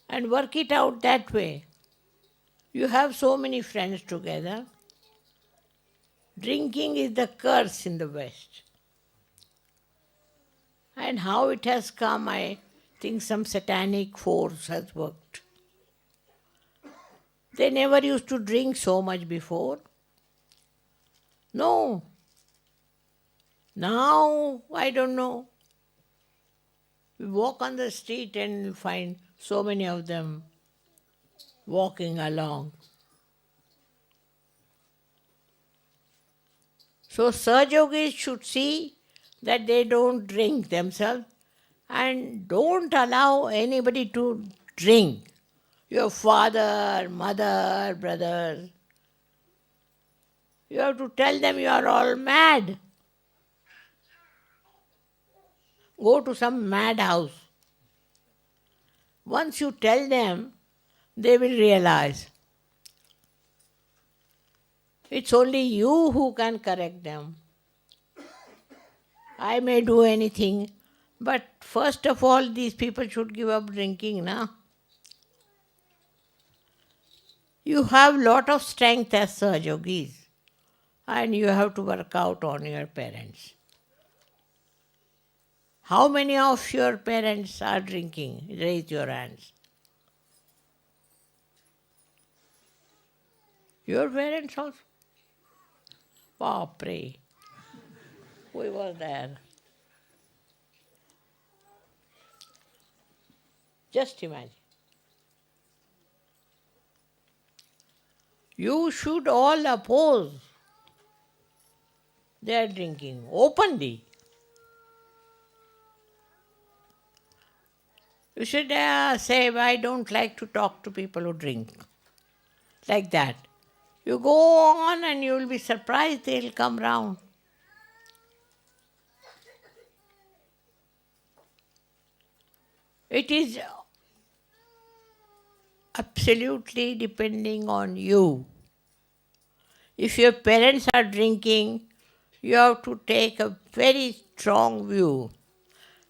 And work it out that way. You have so many friends together. Drinking is the curse in the West. And how it has come, I think some satanic force has worked. They never used to drink so much before. No. Now, I don't know. We walk on the street and find so many of them walking along. So Sahajogis should see that they don't drink themselves and don't allow anybody to drink. Your father, mother, brothers. You have to tell them you are all mad. Go to some madhouse. Once you tell them, they will realize. It's only you who can correct them. I may do anything, but first of all, these people should give up drinking, na? You have lot of strength as Sahajogis, and you have to work out on your parents. How many of your parents are drinking? Raise your hands. Your parents also? Pray. We were there. Just imagine. You should all oppose their drinking openly. You should say, I don't like to talk to people who drink. Like that. You go on and you will be surprised they'll come round. It is absolutely depending on you. If your parents are drinking, you have to take a very strong view.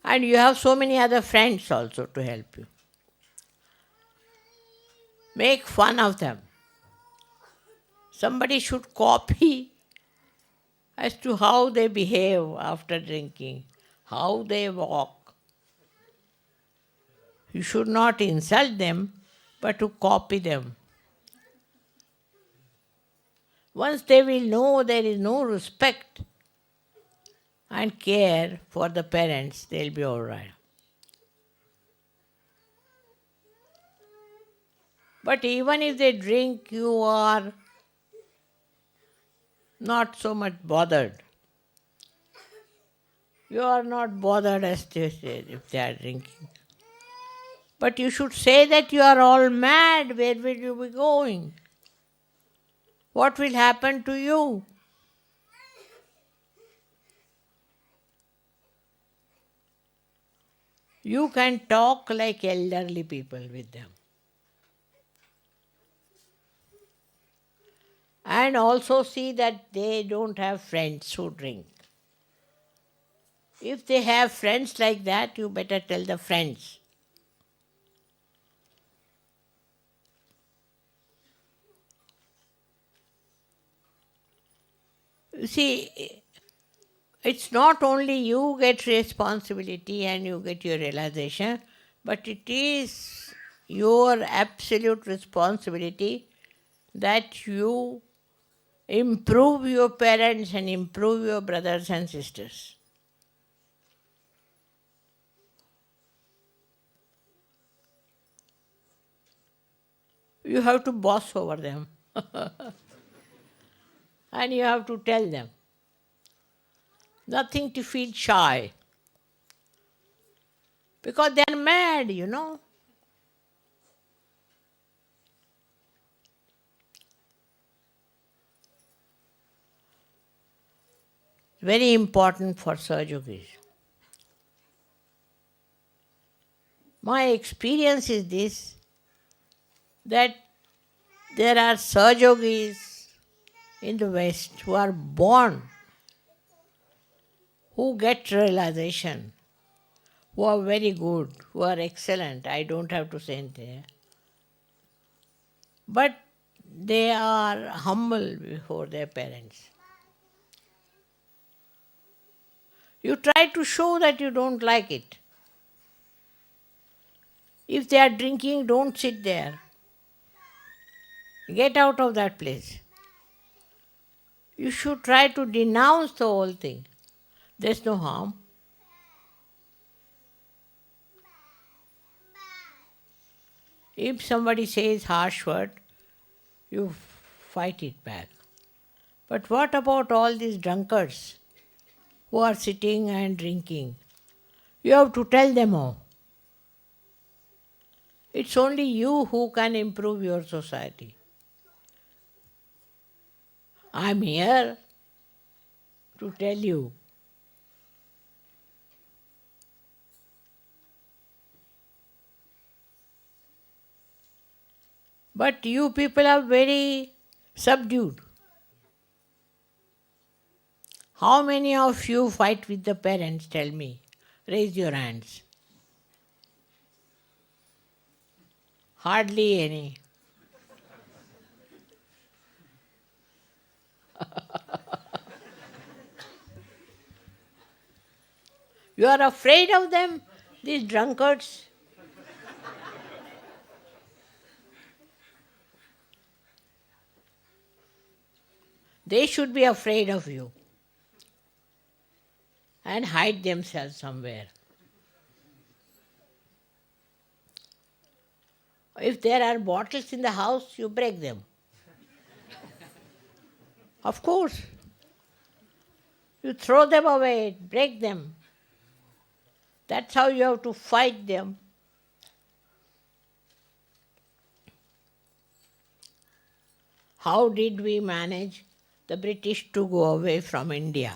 And you have so many other friends also to help you. Make fun of them. Somebody should copy as to how they behave after drinking, how they walk. You should not insult them, but to copy them. Once they will know there is no respect and care for the parents, they'll be all right. But even if they drink, you are not so much bothered. You are not bothered as they say if they are drinking. But you should say that you are all mad. Where will you be going? What will happen to you? You can talk like elderly people with them. And also see that they don't have friends who drink. If they have friends like that, you better tell the friends. You see, it's not only you get responsibility and you get your realization, but it is your absolute responsibility that you improve your parents and improve your brothers and sisters. You have to boss over them. And you have to tell them. Nothing to feel shy. Because they are mad, you know. Very important for Sahajogis. My experience is this, that there are Sahajogis in the West who are born, who get realization, who are very good, who are excellent. I don't have to say anything. But they are humble before their parents. You try to show that you don't like it. If they are drinking, don't sit there. Get out of that place. You should try to denounce the whole thing. There's no harm. If somebody says harsh word, you fight it back. But what about all these drunkards who are sitting and drinking? You have to tell them all. It's only you who can improve your society. I'm here to tell you. But you people are very subdued. How many of you fight with the parents? Tell me. Raise your hands. Hardly any. You are afraid of them, these drunkards? They should be afraid of you and hide themselves somewhere. If there are bottles in the house, you break them. Of course. You throw them away, break them. That's how you have to fight them. How did we manage the British to go away from India?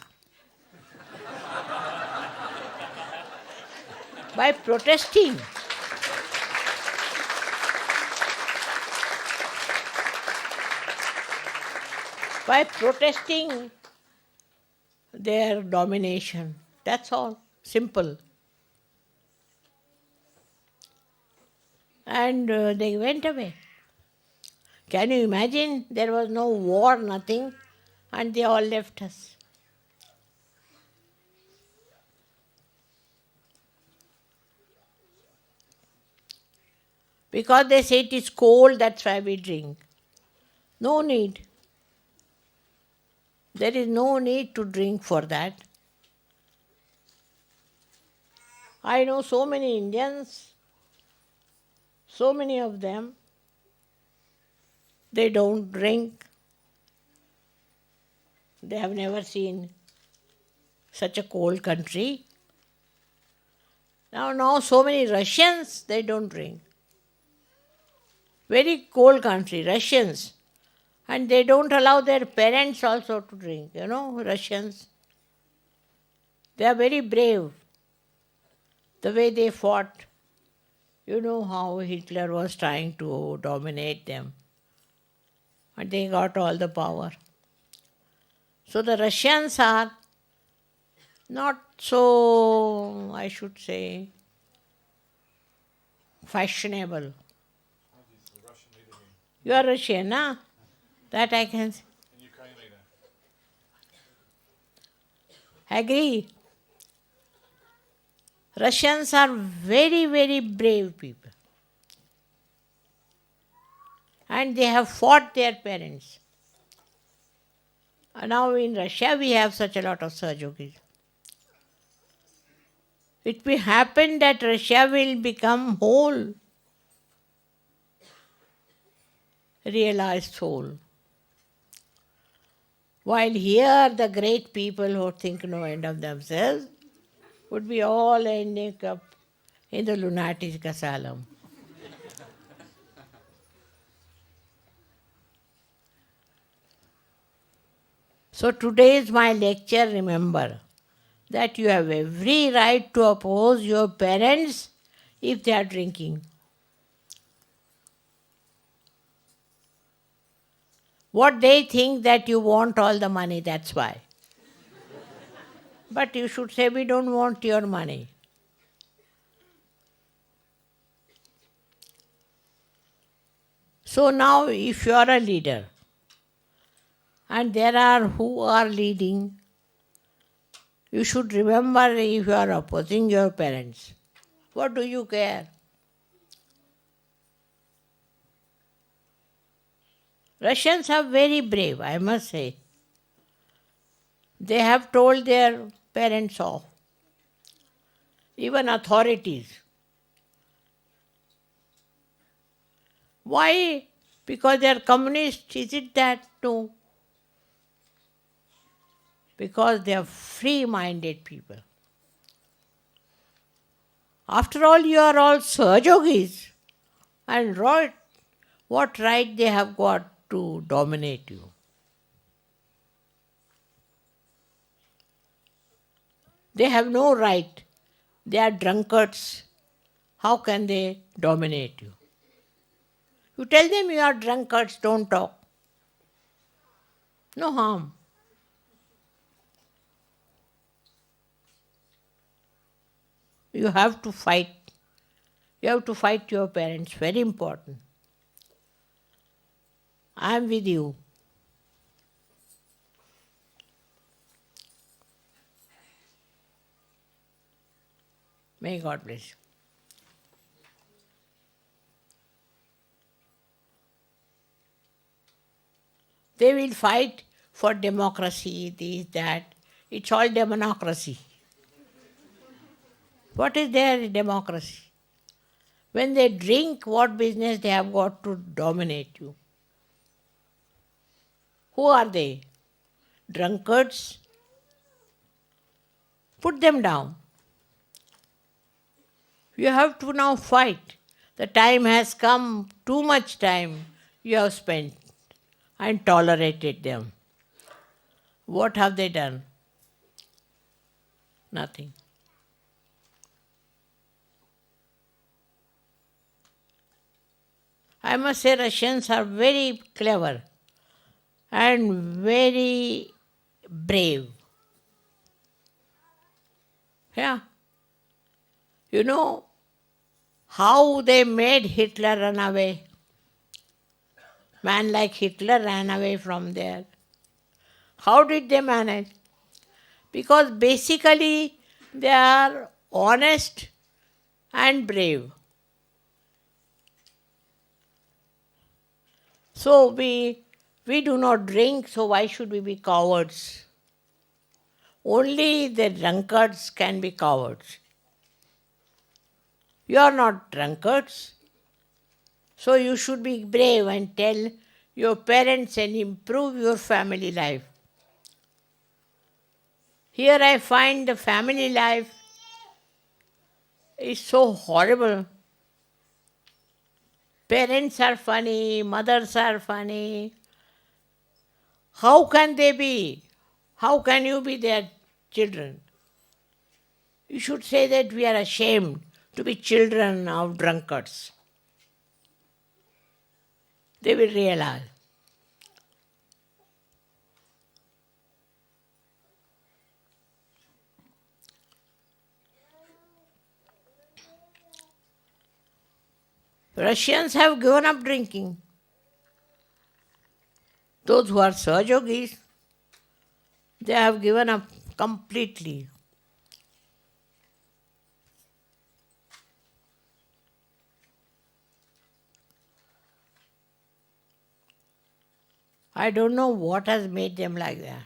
By protesting. By protesting their domination. That's all. Simple. And they went away. Can you imagine? There was no war, nothing, and they all left us. Because they say it is cold, that's why we drink. No need. There is no need to drink for that. I know so many Indians, so many of them, they don't drink. They have never seen such a cold country. Now so many Russians, they don't drink. Very cold country, Russians. And they don't allow their parents also to drink, Russians. They are very brave. The way they fought, you know how Hitler was trying to dominate them. And they got all the power. So the Russians are not so, I should say, fashionable. You are Russian, huh? That I can say. Agree? Russians are very, very brave people. And they have fought their parents. And now in Russia we have such a lot of Sahajogis. It may happen that Russia will become whole, realized soul. While here the great people who think no end of themselves would be all ending up in the lunatic asylum. So today's my lecture, remember that you have every right to oppose your parents if they are drinking. What they think that you want all the money, that's why. But you should say, we don't want your money. So now if you are a leader, and there are who are leading, you should remember if you are opposing your parents. What do you care? Russians are very brave, I must say. They have told their parents off, even authorities. Why? Because they are communists, is it that? No. Because they are free-minded people. After all, you are all Sahajogis. And what right they have got to dominate you? They have no right. They are drunkards. How can they dominate you? You tell them you are drunkards, don't talk. No harm. You have to fight. You have to fight your parents, very important. I am with you. May God bless you. They will fight for democracy, this, that. It's all democracy. What is their democracy? When they drink, what business they have got to dominate you? Who are they? Drunkards? Put them down. You have to now fight. The time has come, too much time you have spent and tolerated them. What have they done? Nothing. I must say Russians are very clever and very brave. Yeah. You know how they made Hitler run away? Man like Hitler ran away from there. How did they manage? Because basically they are honest and brave. So we do not drink, so why should we be cowards? Only the drunkards can be cowards. You are not drunkards. So you should be brave and tell your parents and improve your family life. Here I find the family life is so horrible. Parents are funny, mothers are funny. How can they be? How can you be their children? You should say that we are ashamed to be children of drunkards. They will realize. Russians have given up drinking. Those who are Sahajogis, they have given up completely. I don't know what has made them like that.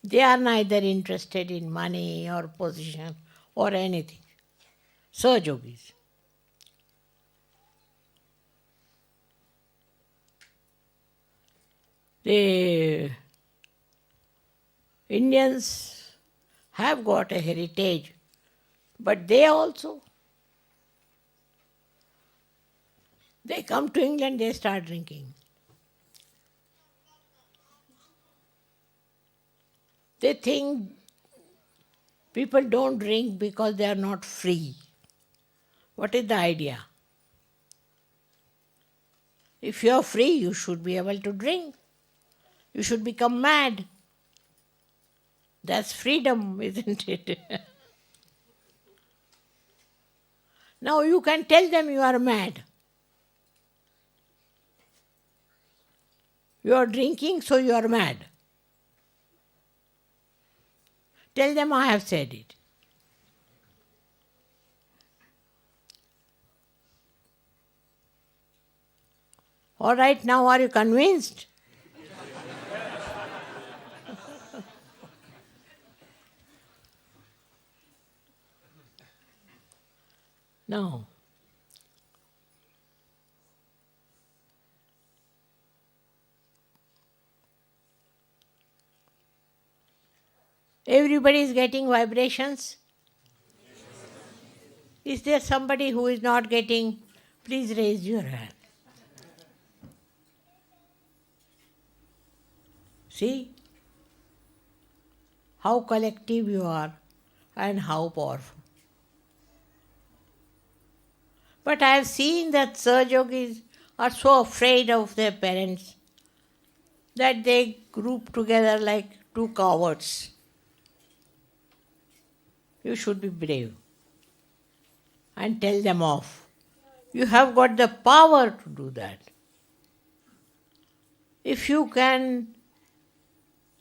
They are neither interested in money or position or anything. Surge yogis. The Indians have got a heritage, but they come to England, they start drinking. They think people don't drink because they are not free. What is the idea? If you are free, you should be able to drink. You should become mad. That's freedom, isn't it? Now you can tell them you are mad. You are drinking, so you are mad. Tell them I have said it. All right, now are you convinced? No. Everybody is getting vibrations. Is there somebody who is not getting? Please raise your hand. See how collective you are and how powerful. But I have seen that Surge Yogis are so afraid of their parents that they group together like two cowards. You should be brave and tell them off. You have got the power to do that. If you can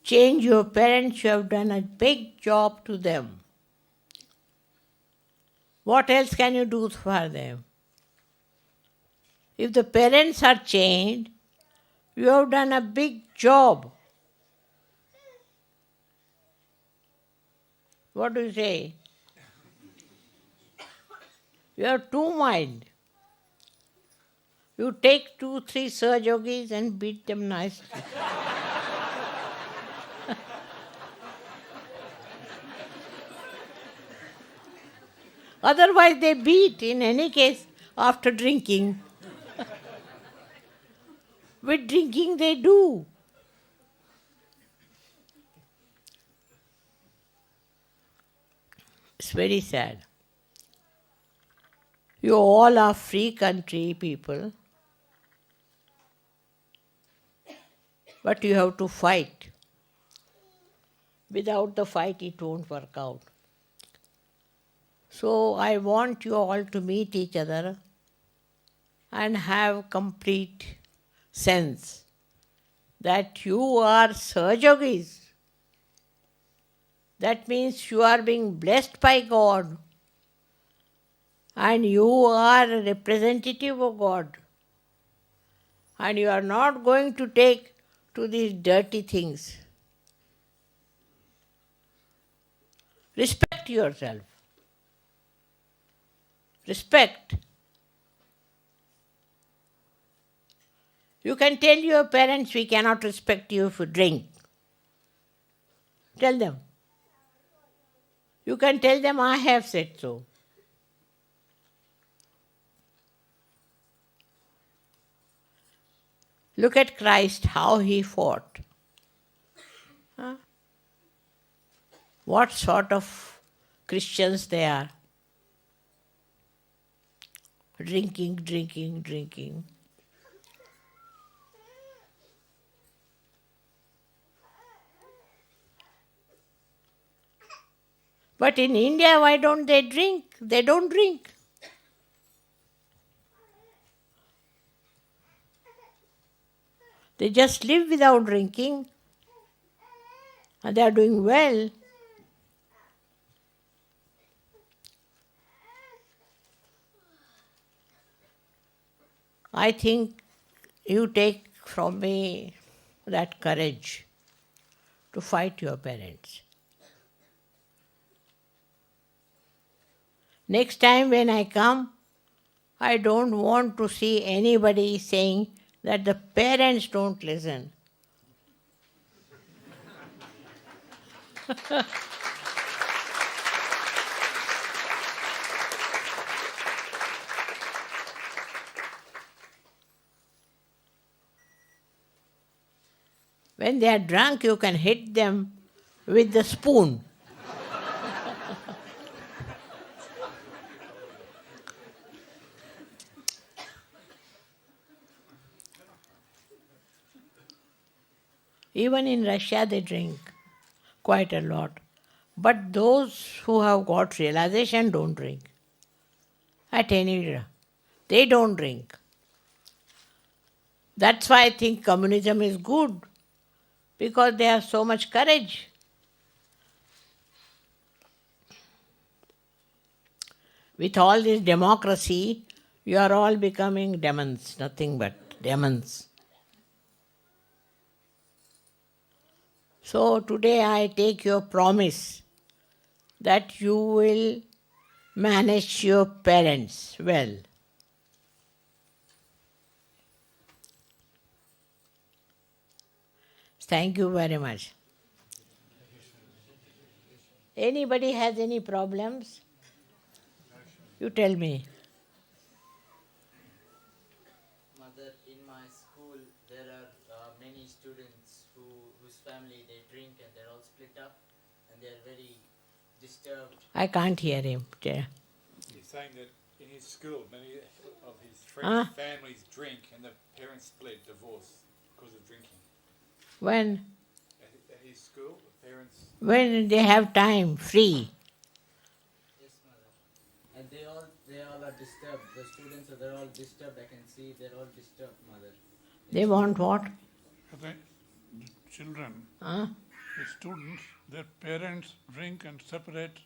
change your parents, you have done a big job to them. What else can you do for them? If the parents are changed, you have done a big job. What do you say? You have two minds. You take 2-3 Surge Yogis and beat them nicely. Otherwise they beat in any case after drinking. With drinking they do. It's very sad. You all are free country people, but you have to fight. Without the fight it won't work out. So I want you all to meet each other and have complete sense that you are Surge Yogis. That means you are being blessed by God and you are a representative of God. And you are not going to take to these dirty things. Respect yourself. Respect. You can tell your parents, we cannot respect you if you drink. Tell them. You can tell them, I have said so. Look at Christ, how he fought. Huh? What sort of Christians they are? Drinking, drinking, drinking. But in India, why don't they drink? They don't drink. They just live without drinking. and they are doing well. I think you take from me that courage to fight your parents. Next time when I come, I don't want to see anybody saying that the parents don't listen. When they are drunk, you can hit them with the spoon. Even in Russia, they drink quite a lot. But those who have got realization don't drink. At any rate, they don't drink. That's why I think communism is good, because they have so much courage. With all this democracy, you are all becoming demons, nothing but demons. So today I take your promise that you will manage your parents well. Thank you very much. Anybody has any problems? You tell me. Mother, in my school there are many students whose family they drink and they're all split up and they're very disturbed. I can't hear him. He's saying that in his school many of his friends' families drink and the parents split, divorce because of drinking. When? At his school, the parents... When they have time, free. Yes, mother. And they all are disturbed. The students they're all disturbed. I can see they're all disturbed, mother. They want what? The children, Huh? the students, their parents drink and separate.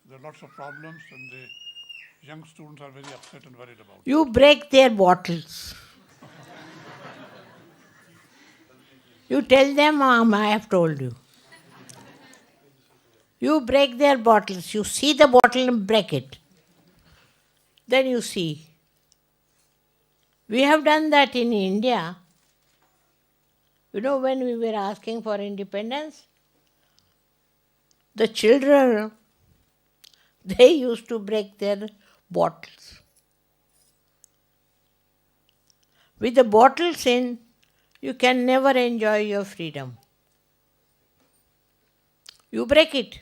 There are lots of problems and the young students are very upset and worried about it. You break their bottles. You tell them, I have told you. You break their bottles. You see the bottle and break it. Then you see. We have done that in India. You know, when we were asking for independence, the children, they used to break their bottles. With the bottles in, you can never enjoy your freedom. You break it.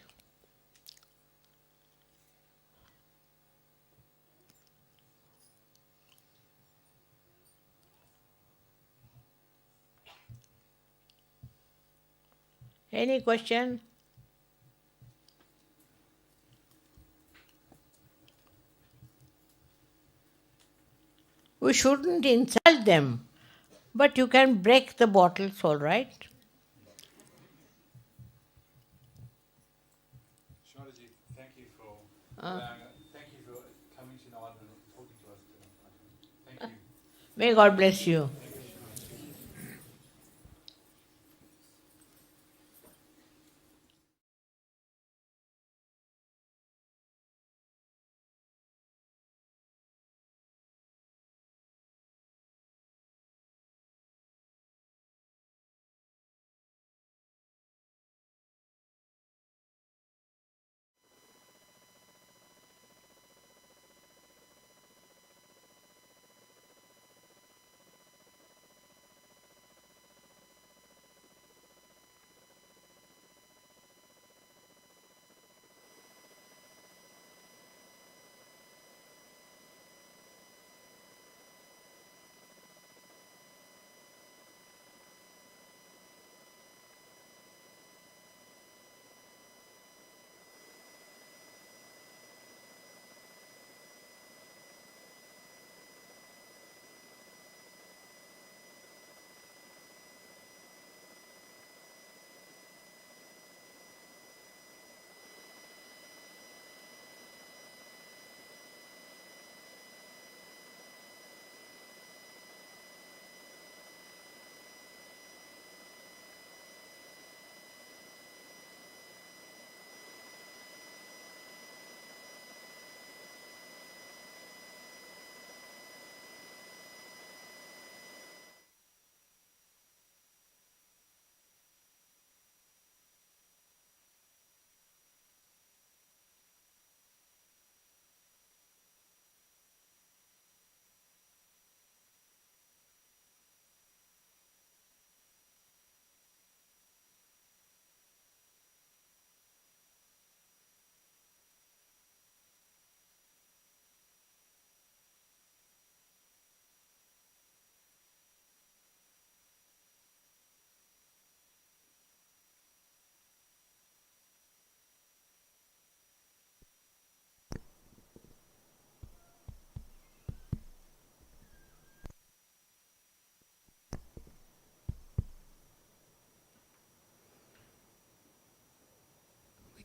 Any question? We shouldn't insult them, but you can break the bottles, all right? Shwaraji, thank you for coming tonight and talking to us tonight. Thank you. May God bless you.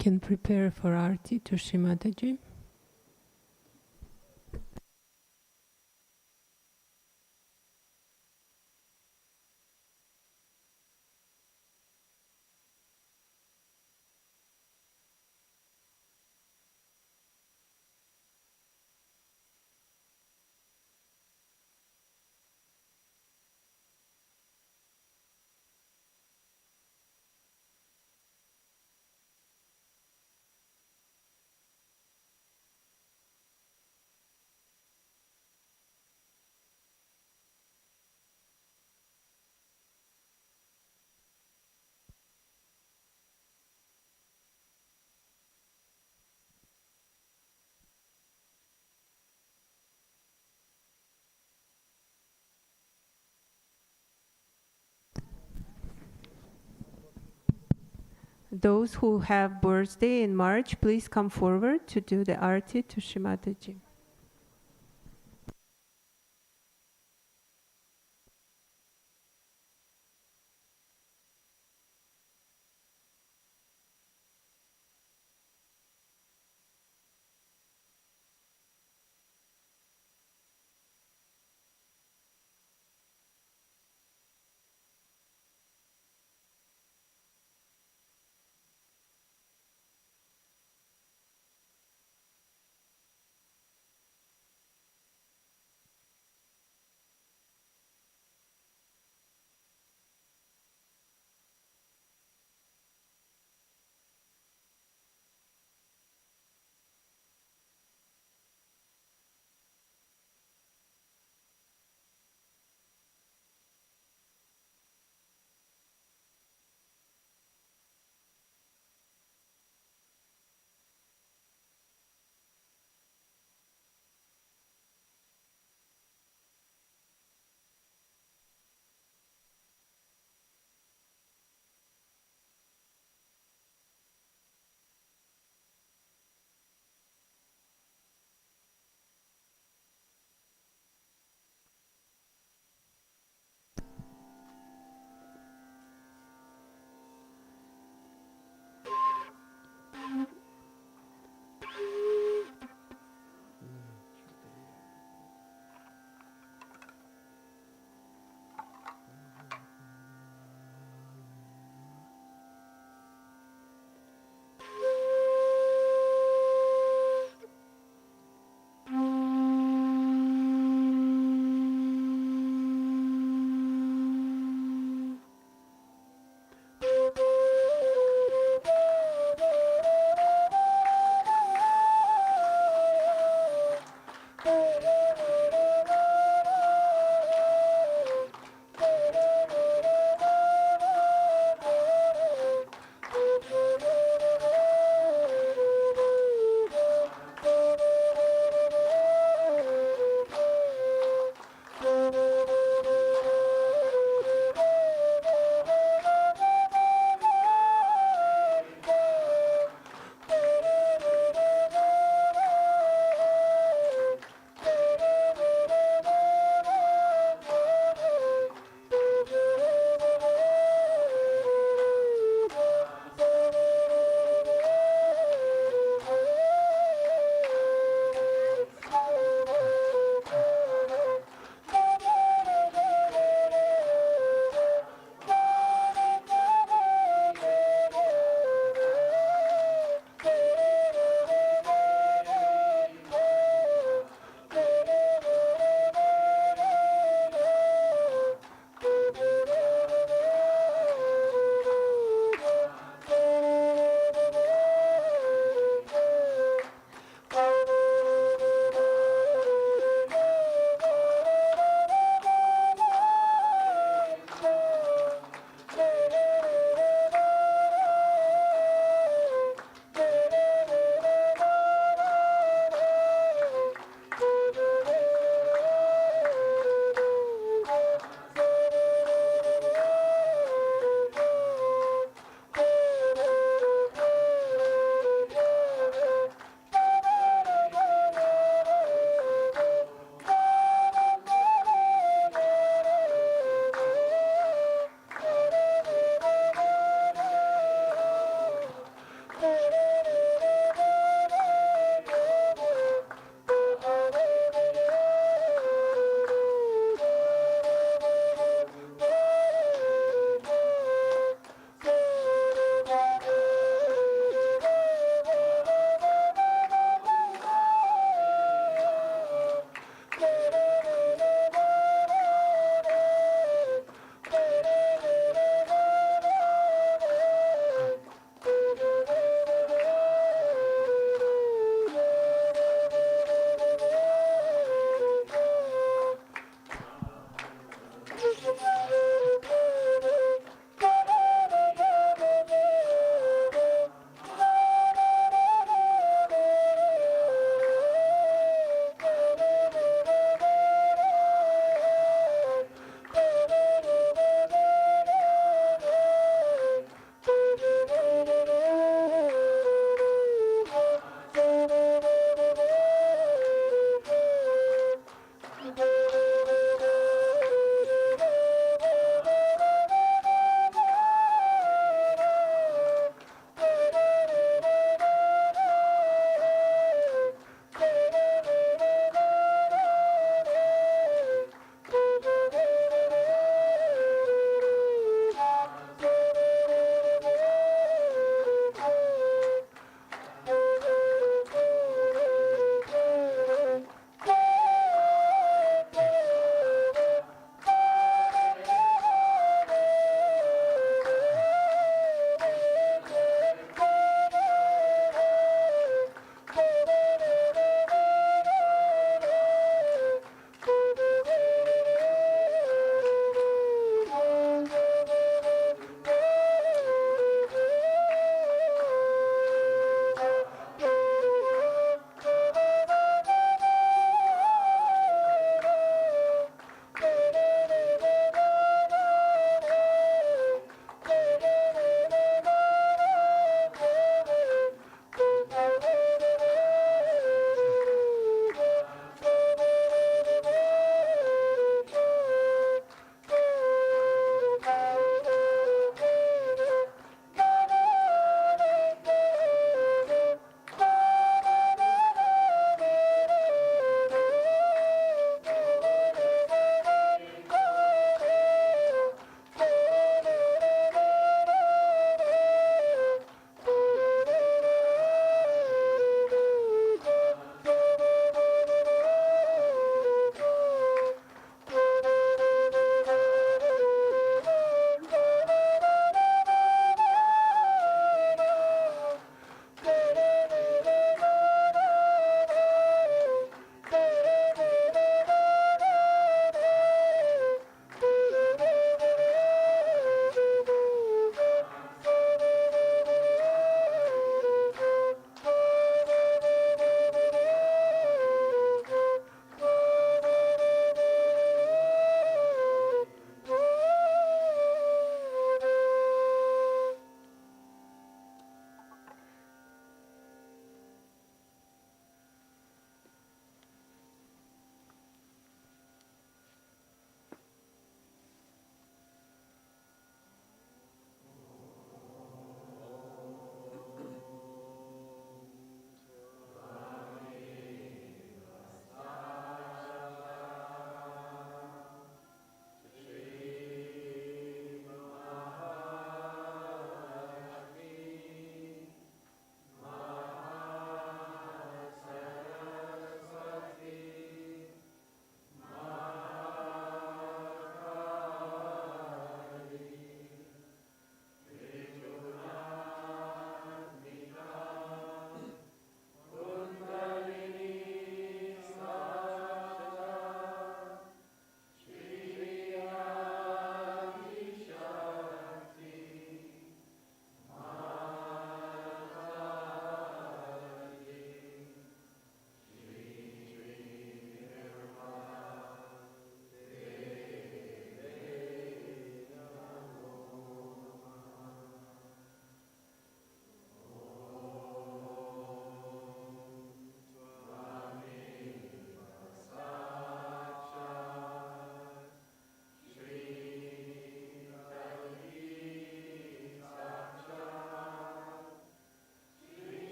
can prepare for Arti to Shrimataji. Those who have birthday in March, please come forward to do the Arti to Shrimataji.